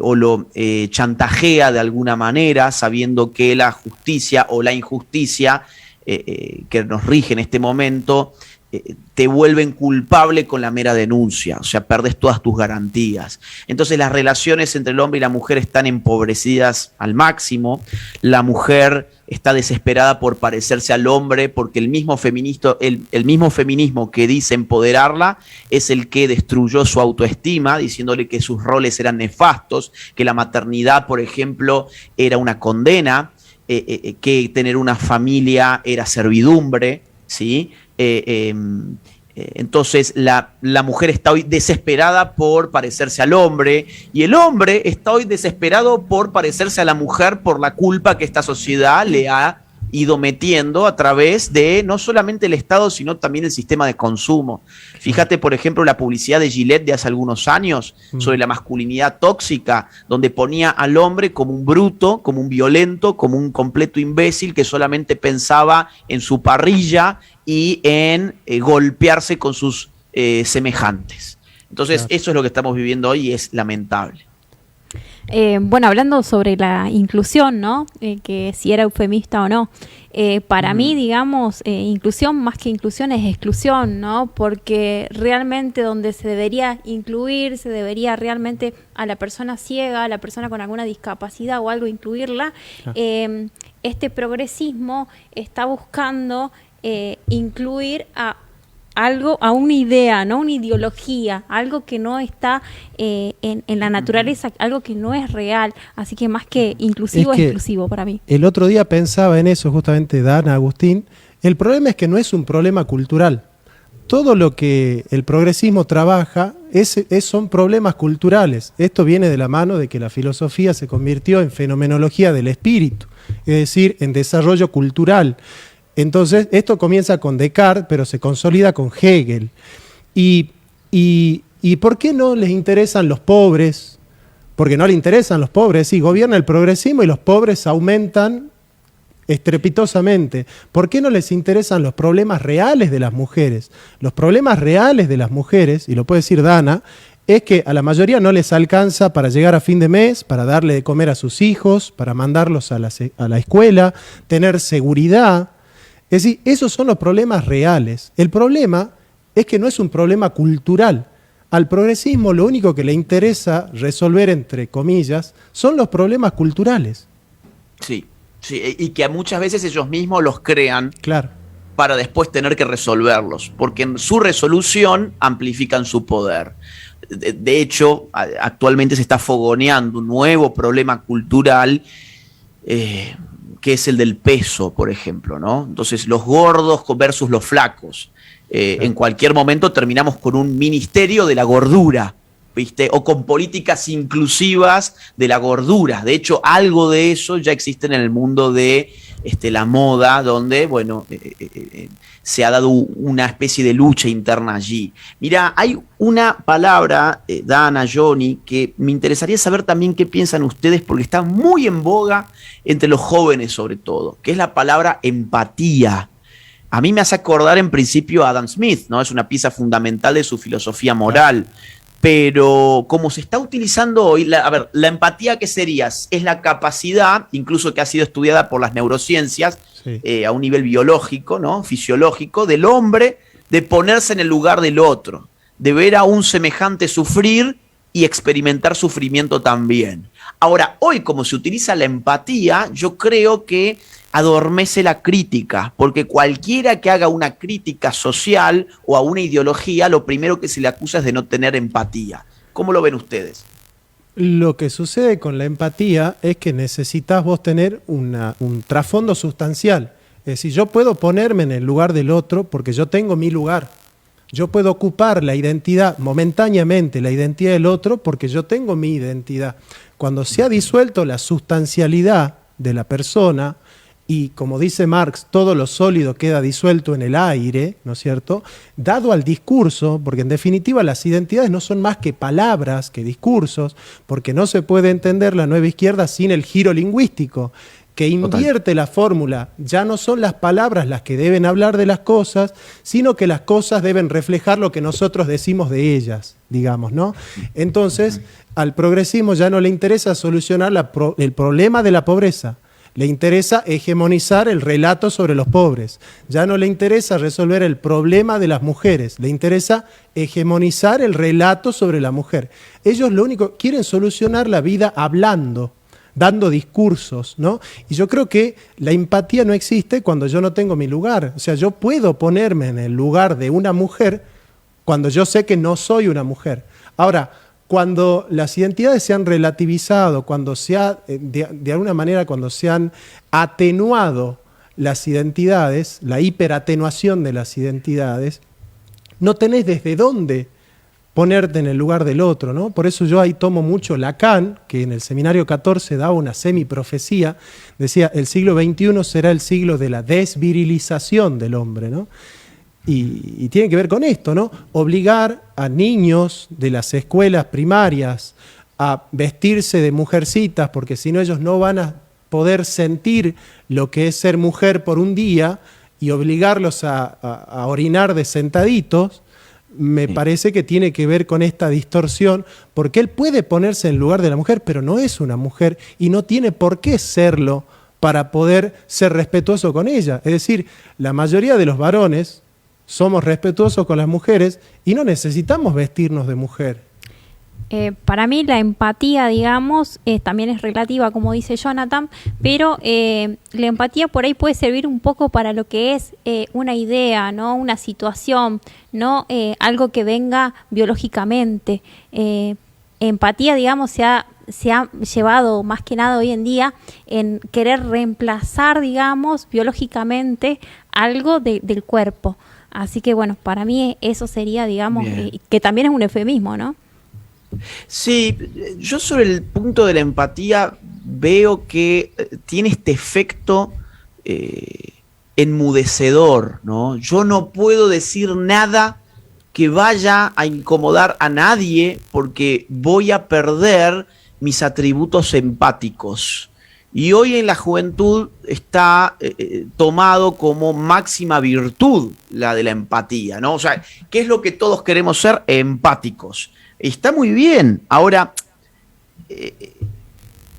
o lo chantajea de alguna manera, sabiendo que la justicia o la injusticia que nos rige en este momento te vuelven culpable con la mera denuncia, o sea, perdes todas tus garantías. Entonces las relaciones entre el hombre y la mujer están empobrecidas al máximo, la mujer está desesperada por parecerse al hombre, porque el mismo feminismo que dice empoderarla es el que destruyó su autoestima, diciéndole que sus roles eran nefastos, que la maternidad, por ejemplo, era una condena, que tener una familia era servidumbre, ¿sí? Entonces la mujer está hoy desesperada por parecerse al hombre y el hombre está hoy desesperado por parecerse a la mujer por la culpa que esta sociedad le ha ido metiendo a través de no solamente el Estado, sino también el sistema de consumo. Fíjate, por ejemplo, la publicidad de Gillette de hace algunos años sobre la masculinidad tóxica, donde ponía al hombre como un bruto, como un violento, como un completo imbécil que solamente pensaba en su parrilla y en golpearse con sus semejantes. Entonces, eso es lo que estamos viviendo hoy y es lamentable. Bueno, hablando sobre la inclusión, ¿no? Que si era eufemista o no. Para mí, digamos, inclusión más que inclusión es exclusión, ¿no? Porque realmente donde se debería incluir, se debería realmente a la persona ciega, a la persona con alguna discapacidad o algo incluirla. Claro. Este progresismo está buscando incluir a algo, a una idea, no una ideología, algo que no está en la naturaleza, algo que no es real, así que más que inclusivo es exclusivo para mí. El otro día pensaba en eso justamente, Dana, Agustín, el problema es que no es un problema cultural. Todo lo que el progresismo trabaja son problemas culturales. Esto viene de la mano de que la filosofía se convirtió en fenomenología del espíritu, es decir, en desarrollo cultural. Entonces, esto comienza con Descartes, pero se consolida con Hegel. ¿Y por qué no les interesan los pobres? Porque no les interesan los pobres. Sí, gobierna el progresismo y los pobres aumentan estrepitosamente. ¿Por qué no les interesan los problemas reales de las mujeres? Los problemas reales de las mujeres, y lo puede decir Dana, es que a la mayoría no les alcanza para llegar a fin de mes, para darle de comer a sus hijos, para mandarlos a la escuela, tener seguridad. Es decir, esos son los problemas reales. El problema es que no es un problema cultural. Al progresismo lo único que le interesa resolver, entre comillas, son los problemas culturales. Sí, sí, y que muchas veces ellos mismos los crean, claro, para después tener que resolverlos, porque en su resolución amplifican su poder. De hecho, actualmente se está fogoneando un nuevo problema cultural, que es el del peso, por ejemplo, ¿no? Entonces, los gordos versus los flacos. En cualquier momento terminamos con un ministerio de la gordura, ¿viste? O con políticas inclusivas de la gordura. De hecho, algo de eso ya existe en el mundo de la moda, donde, bueno, se ha dado una especie de lucha interna allí. Mira, hay una palabra, Dana, Johnny, que me interesaría saber también qué piensan ustedes, porque está muy en boga entre los jóvenes sobre todo, que es la palabra empatía. A mí me hace acordar en principio a Adam Smith, ¿no? Es una pieza fundamental de su filosofía moral. Pero como se está utilizando hoy, la empatía, ¿qué sería? Es la capacidad, incluso que ha sido estudiada por las neurociencias, sí, a un nivel biológico, ¿no? Fisiológico, del hombre, de ponerse en el lugar del otro, de ver a un semejante sufrir y experimentar sufrimiento también. Ahora, hoy como se utiliza la empatía, yo creo que adormece la crítica, porque cualquiera que haga una crítica social o a una ideología, lo primero que se le acusa es de no tener empatía. ¿Cómo lo ven ustedes? Lo que sucede con la empatía es que necesitas vos tener un trasfondo sustancial. Es decir, yo puedo ponerme en el lugar del otro porque yo tengo mi lugar. Yo puedo ocupar la identidad, momentáneamente la identidad del otro, porque yo tengo mi identidad. Cuando se ha disuelto la sustancialidad de la persona, y como dice Marx, todo lo sólido queda disuelto en el aire, ¿no es cierto? Dado al discurso, porque en definitiva las identidades no son más que palabras, que discursos, porque no se puede entender la nueva izquierda sin el giro lingüístico, que invierte la fórmula. Ya no son las palabras las que deben hablar de las cosas, sino que las cosas deben reflejar lo que nosotros decimos de ellas, digamos, ¿no? Entonces, al progresismo ya no le interesa solucionar el problema de la pobreza. Le interesa hegemonizar el relato sobre los pobres. Ya no le interesa resolver el problema de las mujeres. Le interesa hegemonizar el relato sobre la mujer. Ellos lo único quieren solucionar la vida hablando, dando discursos, ¿no? Y yo creo que la empatía no existe cuando yo no tengo mi lugar. O sea, yo puedo ponerme en el lugar de una mujer cuando yo sé que no soy una mujer. Ahora, cuando las identidades se han relativizado, cuando se ha, de alguna manera, cuando se han atenuado las identidades, la hiperatenuación de las identidades, no tenés desde dónde ponerte en el lugar del otro, ¿no? Por eso yo ahí tomo mucho Lacan, que en el Seminario 14 daba una semiprofecía, decía, el siglo XXI será el siglo de la desvirilización del hombre, ¿no? Y tiene que ver con esto, ¿no? Obligar a niños de las escuelas primarias a vestirse de mujercitas, porque si no ellos no van a poder sentir lo que es ser mujer por un día, y obligarlos a orinar de sentaditos, me parece que tiene que ver con esta distorsión, porque él puede ponerse en el lugar de la mujer, pero no es una mujer y no tiene por qué serlo para poder ser respetuoso con ella. Es decir, la mayoría de los varones somos respetuosos con las mujeres y no necesitamos vestirnos de mujer. Para mí la empatía, digamos, también es relativa, como dice Jonathan, pero la empatía por ahí puede servir un poco para lo que es una idea, ¿no? Una situación, no algo que venga biológicamente. Empatía, digamos, se ha llevado más que nada hoy en día en querer reemplazar, digamos, biológicamente algo del cuerpo. Así que, bueno, para mí eso sería, digamos, que también es un eufemismo, ¿no? Sí, yo sobre el punto de la empatía veo que tiene este efecto enmudecedor, ¿no? Yo no puedo decir nada que vaya a incomodar a nadie porque voy a perder mis atributos empáticos. Y hoy en la juventud está tomado como máxima virtud la de la empatía, ¿no? O sea, ¿qué es lo que todos queremos ser? Empáticos. Está muy bien. Ahora,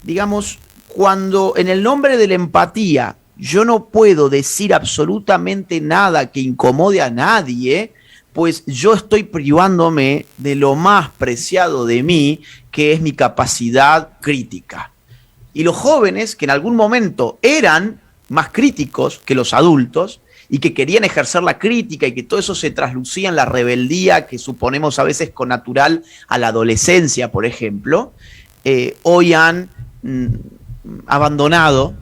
digamos, cuando en el nombre de la empatía yo no puedo decir absolutamente nada que incomode a nadie, pues yo estoy privándome de lo más preciado de mí, que es mi capacidad crítica. Y los jóvenes, que en algún momento eran más críticos que los adultos, y que querían ejercer la crítica y que todo eso se traslucía en la rebeldía que suponemos a veces connatural a la adolescencia, por ejemplo, hoy han abandonado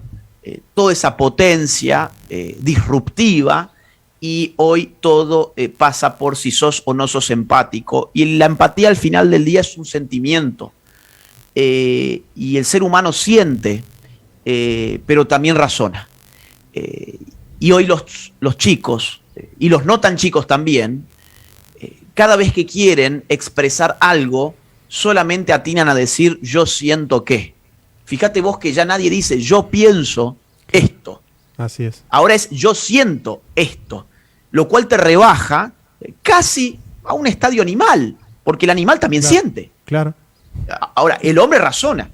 toda esa potencia disruptiva y hoy todo pasa por si sos o no sos empático. Y la empatía al final del día es un sentimiento y el ser humano siente, pero también razona. Y hoy los chicos, y los no tan chicos también, cada vez que quieren expresar algo, solamente atinan a decir yo siento que. Fíjate vos que ya nadie dice yo pienso esto. Así es. Ahora es yo siento esto, lo cual te rebaja casi a un estadio animal, porque el animal también siente. Claro. Ahora, el hombre razona.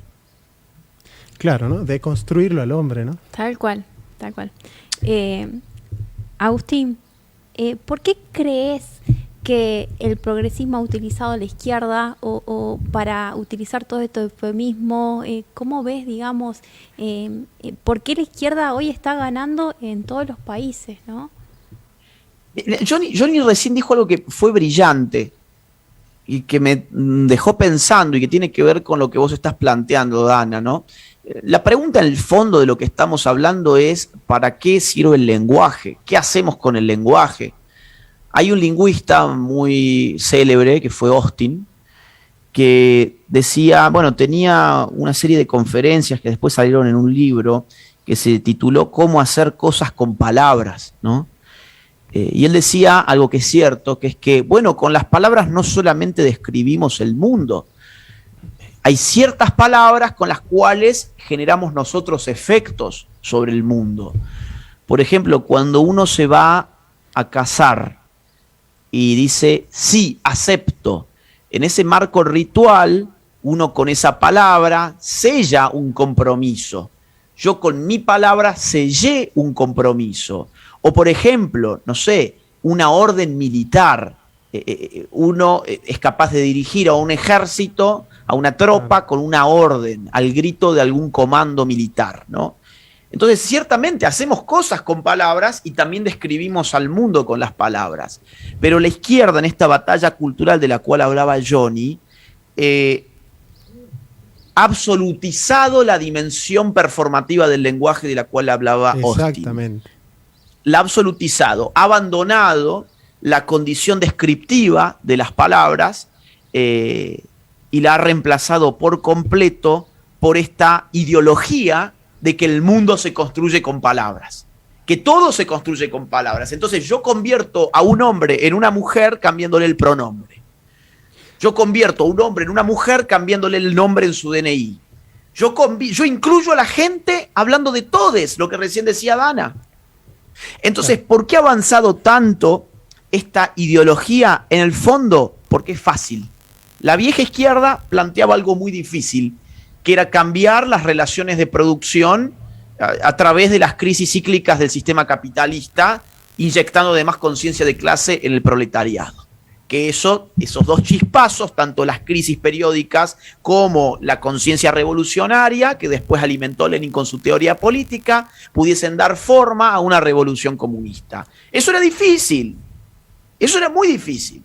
Claro, ¿no? Deconstruirlo al hombre, ¿no? Tal cual, tal cual. Agustín, ¿por qué crees que el progresismo ha utilizado a la izquierda o para utilizar todo esto de eufemismo? ¿Cómo ves, digamos, por qué la izquierda hoy está ganando en todos los países, ¿no? Johnny recién dijo algo que fue brillante y que me dejó pensando y que tiene que ver con lo que vos estás planteando, Dana, ¿no? La pregunta en el fondo de lo que estamos hablando es ¿para qué sirve el lenguaje? ¿Qué hacemos con el lenguaje? Hay un lingüista muy célebre que fue Austin, que decía, bueno, tenía una serie de conferencias que después salieron en un libro que se tituló Cómo hacer cosas con palabras, ¿no? Y él decía algo que es cierto, que es que, bueno, con las palabras no solamente describimos el mundo, Hay ciertas palabras con las cuales generamos nosotros efectos sobre el mundo. Por ejemplo, cuando uno se va a casar y dice, sí, acepto, en ese marco ritual, uno con esa palabra sella un compromiso. Yo con mi palabra sellé un compromiso. O por ejemplo, no sé, una orden militar. Uno es capaz de dirigir a un ejército, a una tropa, con una orden, al grito de algún comando militar, ¿no? Entonces, ciertamente hacemos cosas con palabras y también describimos al mundo con las palabras. Pero la izquierda, en esta batalla cultural de la cual hablaba Johnny, ha absolutizado la dimensión performativa del lenguaje de la cual hablaba Austin. Exactamente. La ha absolutizado, ha abandonado la condición descriptiva de las palabras y la ha reemplazado por completo por esta ideología de que el mundo se construye con palabras, que todo se construye con palabras. Entonces yo convierto a un hombre en una mujer cambiándole el pronombre. Yo convierto a un hombre en una mujer cambiándole el nombre en su DNI. Yo incluyo a la gente hablando de todes, lo que recién decía Dana. Entonces, ¿por qué ha avanzado tanto esta ideología? En el fondo, porque es fácil. La vieja izquierda planteaba algo muy difícil, que era cambiar las relaciones de producción a través de las crisis cíclicas del sistema capitalista, inyectando además conciencia de clase en el proletariado. Que esos dos chispazos, tanto las crisis periódicas como la conciencia revolucionaria, que después alimentó Lenin con su teoría política, pudiesen dar forma a una revolución comunista. Eso era difícil, eso era muy difícil.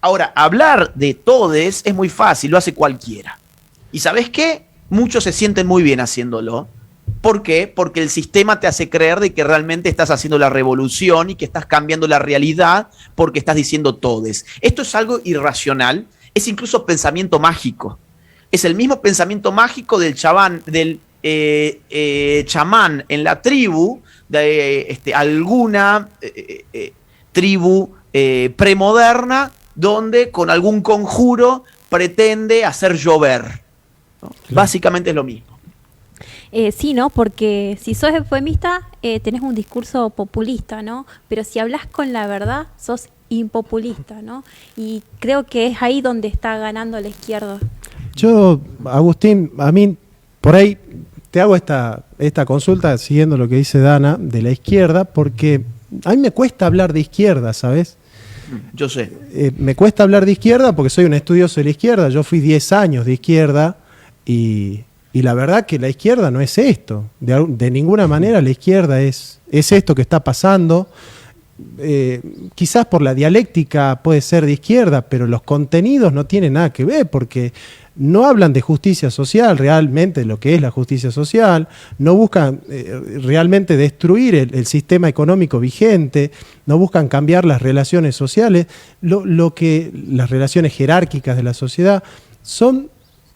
Ahora, hablar de todes es muy fácil, lo hace cualquiera. ¿Y sabes qué? Muchos se sienten muy bien haciéndolo. ¿Por qué? Porque el sistema te hace creer de que realmente estás haciendo la revolución y que estás cambiando la realidad porque estás diciendo todes. Esto es algo irracional, es incluso pensamiento mágico. Es el mismo pensamiento mágico del chamán en la tribu, de alguna tribu premoderna, donde con algún conjuro pretende hacer llover, ¿no? Claro. Básicamente es lo mismo. Sí, ¿no? Porque si sos eufemista, tenés un discurso populista, ¿no? Pero si hablas con la verdad, sos impopulista, ¿no? Y creo que es ahí donde está ganando la izquierda. Yo, Agustín, a mí, por ahí te hago esta consulta siguiendo lo que dice Dana de la izquierda, porque a mí me cuesta hablar de izquierda, ¿sabes? Yo sé. Me cuesta hablar de izquierda porque soy un estudioso de la izquierda. Yo fui 10 años de izquierda y la verdad que la izquierda no es esto. De ninguna manera la izquierda es esto que está pasando. Quizás por la dialéctica puede ser de izquierda, pero los contenidos no tienen nada que ver porque no hablan de justicia social, realmente de lo que es la justicia social, no buscan realmente destruir el sistema económico vigente, no buscan cambiar las relaciones sociales, las relaciones jerárquicas de la sociedad son,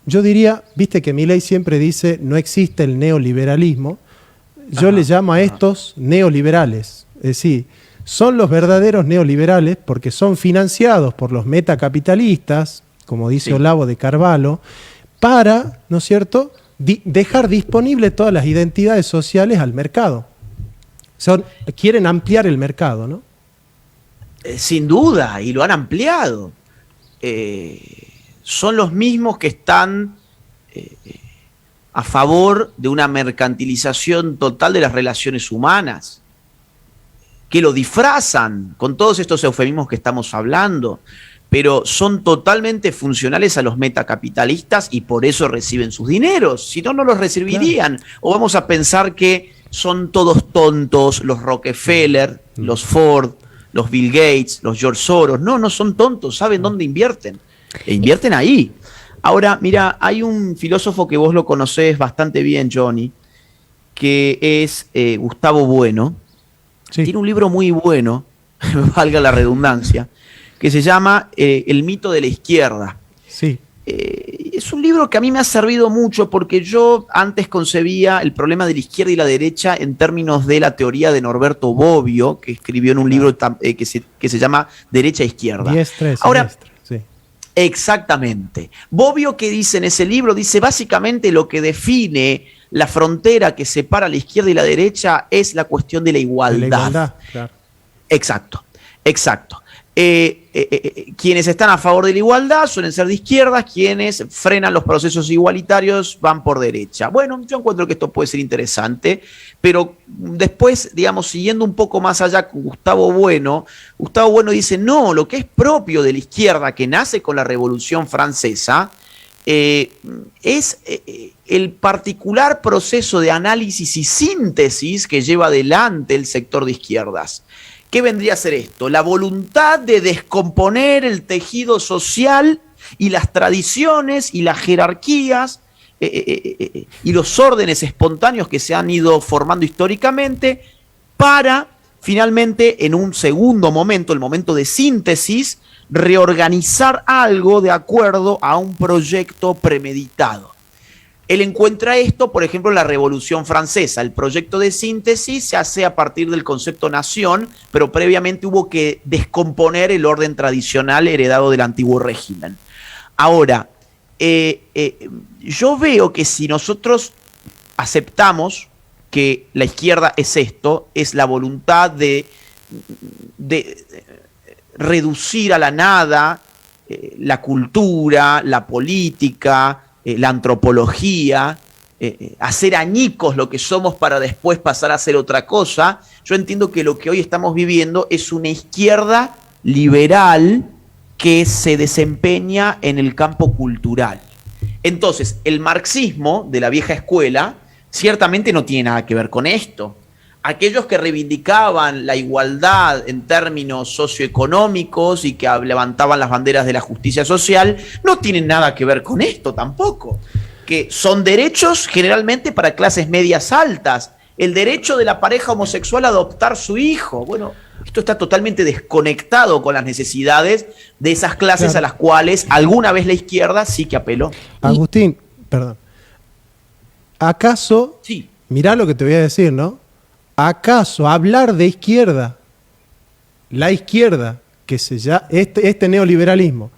yo diría, viste que Milei siempre dice no existe el neoliberalismo, yo le llamo a estos neoliberales, es decir, son los verdaderos neoliberales porque son financiados por los metacapitalistas, como dice Olavo de Carvalho, para, ¿no es cierto?, dejar disponible todas las identidades sociales al mercado. Quieren ampliar el mercado, ¿no? Sin duda, y lo han ampliado. Son los mismos que están a favor de una mercantilización total de las relaciones humanas, que lo disfrazan con todos estos eufemismos que estamos hablando, pero son totalmente funcionales a los metacapitalistas y por eso reciben sus dineros, si no, no los recibirían. Claro. O vamos a pensar que son todos tontos, los Rockefeller, los Ford, los Bill Gates, los George Soros. No, no son tontos, saben dónde invierten. E invierten ahí. Ahora, mira, hay un filósofo que vos lo conocés bastante bien, Johnny, que es Gustavo Bueno. Sí. Tiene un libro muy bueno, valga la redundancia, que se llama El mito de la izquierda. Sí. Es un libro que a mí me ha servido mucho porque yo antes concebía el problema de la izquierda y la derecha en términos de la teoría de Norberto Bobbio, que escribió en un libro que se llama Derecha e Izquierda. Diestra, ahora, sí. Exactamente. Bobbio, que dice en ese libro, dice básicamente lo que define la frontera que separa la izquierda y la derecha es la cuestión de la igualdad. De la igualdad, claro. Exacto, exacto. Quienes están a favor de la igualdad suelen ser de izquierdas, quienes frenan los procesos igualitarios van por derecha. Bueno, yo encuentro que esto puede ser interesante, pero después, digamos, siguiendo un poco más allá con Gustavo Bueno dice, no, lo que es propio de la izquierda que nace con la Revolución Francesa es el particular proceso de análisis y síntesis que lleva adelante el sector de izquierdas. ¿Qué vendría a ser esto? La voluntad de descomponer el tejido social y las tradiciones y las jerarquías y los órdenes espontáneos que se han ido formando históricamente para finalmente en un segundo momento, el momento de síntesis, reorganizar algo de acuerdo a un proyecto premeditado. Él encuentra esto, por ejemplo, en la Revolución Francesa. El proyecto de síntesis se hace a partir del concepto nación, pero previamente hubo que descomponer el orden tradicional heredado del antiguo régimen. Ahora, yo veo que si nosotros aceptamos que la izquierda es esto, es la voluntad de reducir a la nada la cultura, la política, la antropología, hacer añicos lo que somos para después pasar a hacer otra cosa, yo entiendo que lo que hoy estamos viviendo es una izquierda liberal que se desempeña en el campo cultural. Entonces, el marxismo de la vieja escuela ciertamente no tiene nada que ver con esto. Aquellos que reivindicaban la igualdad en términos socioeconómicos y que levantaban las banderas de la justicia social, no tienen nada que ver con esto tampoco, que son derechos generalmente para clases medias altas. El derecho de la pareja homosexual a adoptar su hijo. Bueno, esto está totalmente desconectado con las necesidades de esas clases a las cuales alguna vez la izquierda sí que apeló. Agustín, perdón. ¿Acaso, sí, mirá lo que te voy a decir, ¿no? ¿Acaso hablar de izquierda, la izquierda, que se llama, este neoliberalismo,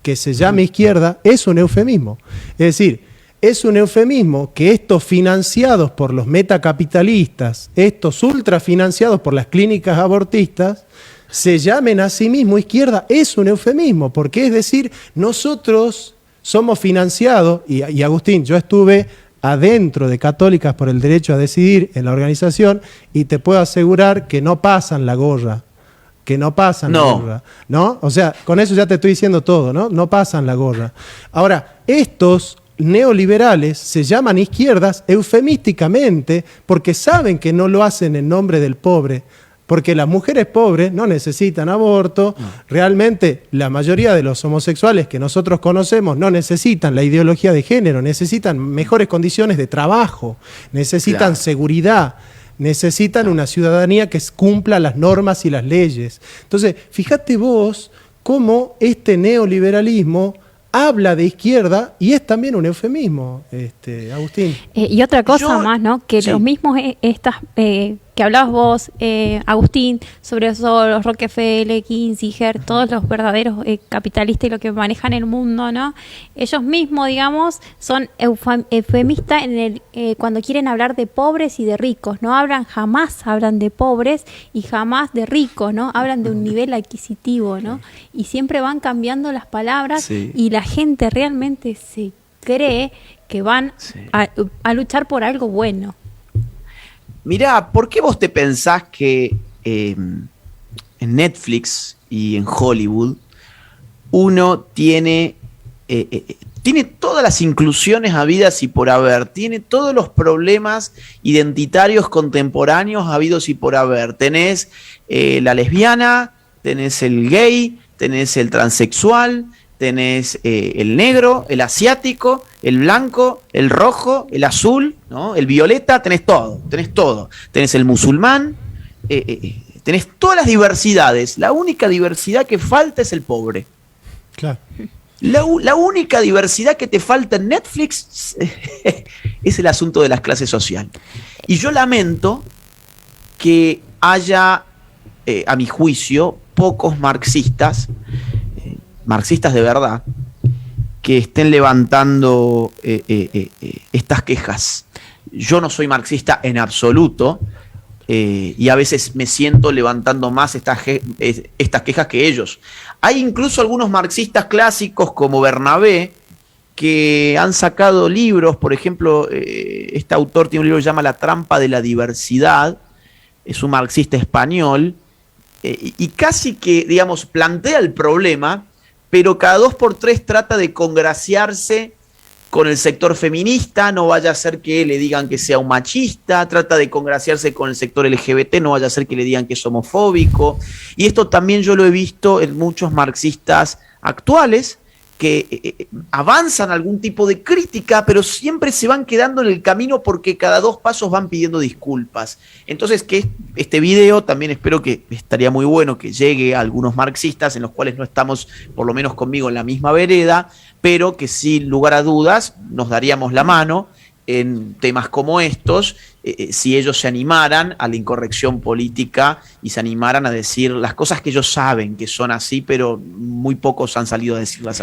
que se llama izquierda, es un eufemismo? Es decir, es un eufemismo que estos financiados por los metacapitalistas, estos ultrafinanciados por las clínicas abortistas, se llamen a sí mismos izquierda, es un eufemismo, porque es decir, nosotros somos financiados, y Agustín, yo estuve adentro de Católicas por el Derecho a Decidir en la organización y te puedo asegurar que no pasan la gorra, la gorra, ¿no? O sea, con eso ya te estoy diciendo todo, ¿no? No pasan la gorra. Ahora, estos neoliberales se llaman izquierdas eufemísticamente porque saben que no lo hacen en nombre del pobre, porque las mujeres pobres no necesitan aborto, realmente la mayoría de los homosexuales que nosotros conocemos no necesitan la ideología de género, necesitan mejores condiciones de trabajo, necesitan seguridad, necesitan una ciudadanía que cumpla las normas y las leyes. Entonces, fíjate vos cómo este neoliberalismo habla de izquierda y es también un eufemismo, Agustín. Y otra cosa más, ¿no? Que los mismos que hablabas vos, Agustín, sobre eso, los Rockefeller, Kissinger, todos los verdaderos capitalistas y lo que manejan el mundo, ¿no? Ellos mismos, digamos, son eufemistas cuando quieren hablar de pobres y de ricos, no jamás hablan de pobres y jamás de ricos, ¿no? Hablan de un nivel adquisitivo, ¿no? Y siempre van cambiando las palabras y la gente realmente se cree que van a luchar por algo bueno. Mirá, ¿por qué vos te pensás que en Netflix y en Hollywood uno tiene todas las inclusiones habidas y por haber, tiene todos los problemas identitarios contemporáneos habidos y por haber? Tenés la lesbiana, tenés el gay, tenés el transexual, tenés el negro, el asiático, el blanco, el rojo, el azul, ¿no? El violeta, tenés todo. Tenés el musulmán, tenés todas las diversidades. La única diversidad que falta es el pobre. Claro. La única diversidad que te falta en Netflix es el asunto de las clases sociales. Y yo lamento que haya, a mi juicio, pocos marxistas de verdad, que estén levantando estas quejas. Yo no soy marxista en absoluto, y a veces me siento levantando más estas quejas que ellos. Hay incluso algunos marxistas clásicos como Bernabé que han sacado libros. Por ejemplo, este autor tiene un libro que se llama La trampa de la diversidad, es un marxista español, y casi que, digamos, plantea el problema, pero cada 2 por 3 trata de congraciarse con el sector feminista, no vaya a ser que le digan que sea un machista, trata de congraciarse con el sector LGBT, no vaya a ser que le digan que es homofóbico. Y esto también yo lo he visto en muchos marxistas actuales, que avanzan algún tipo de crítica, pero siempre se van quedando en el camino porque cada 2 pasos van pidiendo disculpas. Entonces, que este video también espero que estaría muy bueno que llegue a algunos marxistas en los cuales no estamos, por lo menos conmigo, en la misma vereda, pero que sin lugar a dudas nos daríamos la mano en temas como estos, si ellos se animaran a la incorrección política y se animaran a decir las cosas que ellos saben que son así, pero muy pocos han salido a decirlas.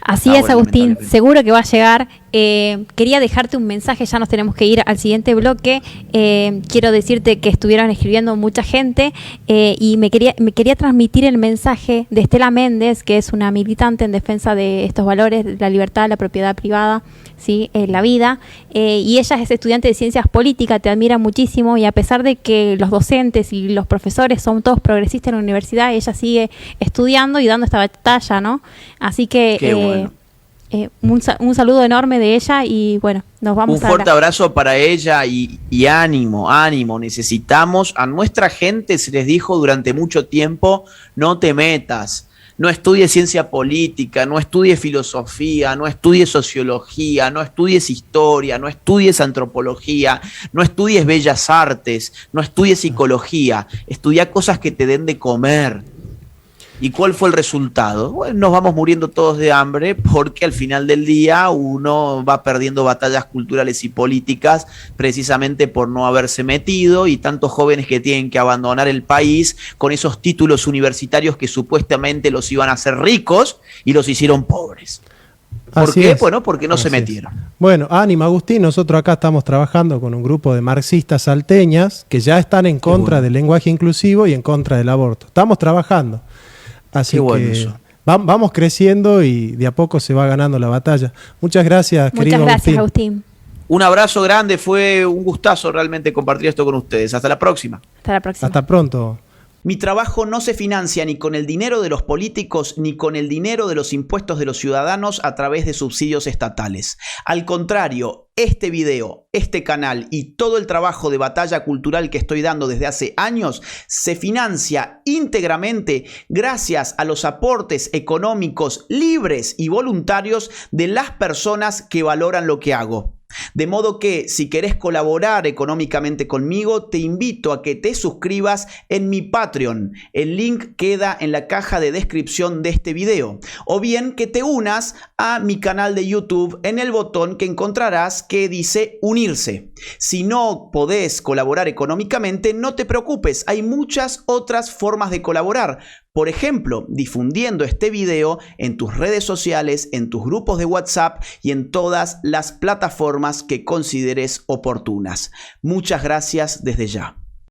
Así es, Agustín, seguro que va a llegar. Quería dejarte un mensaje, ya nos tenemos que ir al siguiente bloque. Quiero decirte que estuvieron escribiendo mucha gente, y me quería transmitir el mensaje de Estela Méndez, que es una militante en defensa de estos valores, de la libertad, la propiedad privada, ¿sí? La vida, y ella es estudiante de ciencias políticas, te admira muchísimo, y a pesar de que los docentes y los profesores son todos progresistas en la universidad, ella sigue estudiando y dando esta batalla, ¿no? Así que bueno. Un saludo enorme de ella, y bueno, nos vamos a... Un fuerte abrazo para ella y ánimo, necesitamos, a nuestra gente se les dijo durante mucho tiempo, no te metas, no estudies ciencia política, no estudies filosofía, no estudies sociología, no estudies historia, no estudies antropología, no estudies bellas artes, no estudies psicología, estudia cosas que te den de comer. ¿Y cuál fue el resultado? Bueno, nos vamos muriendo todos de hambre porque al final del día uno va perdiendo batallas culturales y políticas precisamente por no haberse metido, y tantos jóvenes que tienen que abandonar el país con esos títulos universitarios que supuestamente los iban a hacer ricos y los hicieron pobres. ¿Por qué? Bueno, porque no se metieron. Bueno, ánimo, Agustín, nosotros acá estamos trabajando con un grupo de marxistas salteñas que ya están en contra del lenguaje inclusivo y en contra del aborto. Estamos trabajando. Así que vamos creciendo y de a poco se va ganando la batalla. Muchas gracias, querido Agustín. Muchas gracias, Agustín. Un abrazo grande, fue un gustazo realmente compartir esto con ustedes. Hasta la próxima. Hasta la próxima. Hasta pronto. Mi trabajo no se financia ni con el dinero de los políticos ni con el dinero de los impuestos de los ciudadanos a través de subsidios estatales. Al contrario, este video, este canal y todo el trabajo de batalla cultural que estoy dando desde hace años se financia íntegramente gracias a los aportes económicos libres y voluntarios de las personas que valoran lo que hago. De modo que, si querés colaborar económicamente conmigo, te invito a que te suscribas en mi Patreon. El link queda en la caja de descripción de este video. O bien que te unas a mi canal de YouTube en el botón que encontrarás que dice unirse. Si no podés colaborar económicamente, no te preocupes, hay muchas otras formas de colaborar. Por ejemplo, difundiendo este video en tus redes sociales, en tus grupos de WhatsApp y en todas las plataformas que consideres oportunas. Muchas gracias desde ya.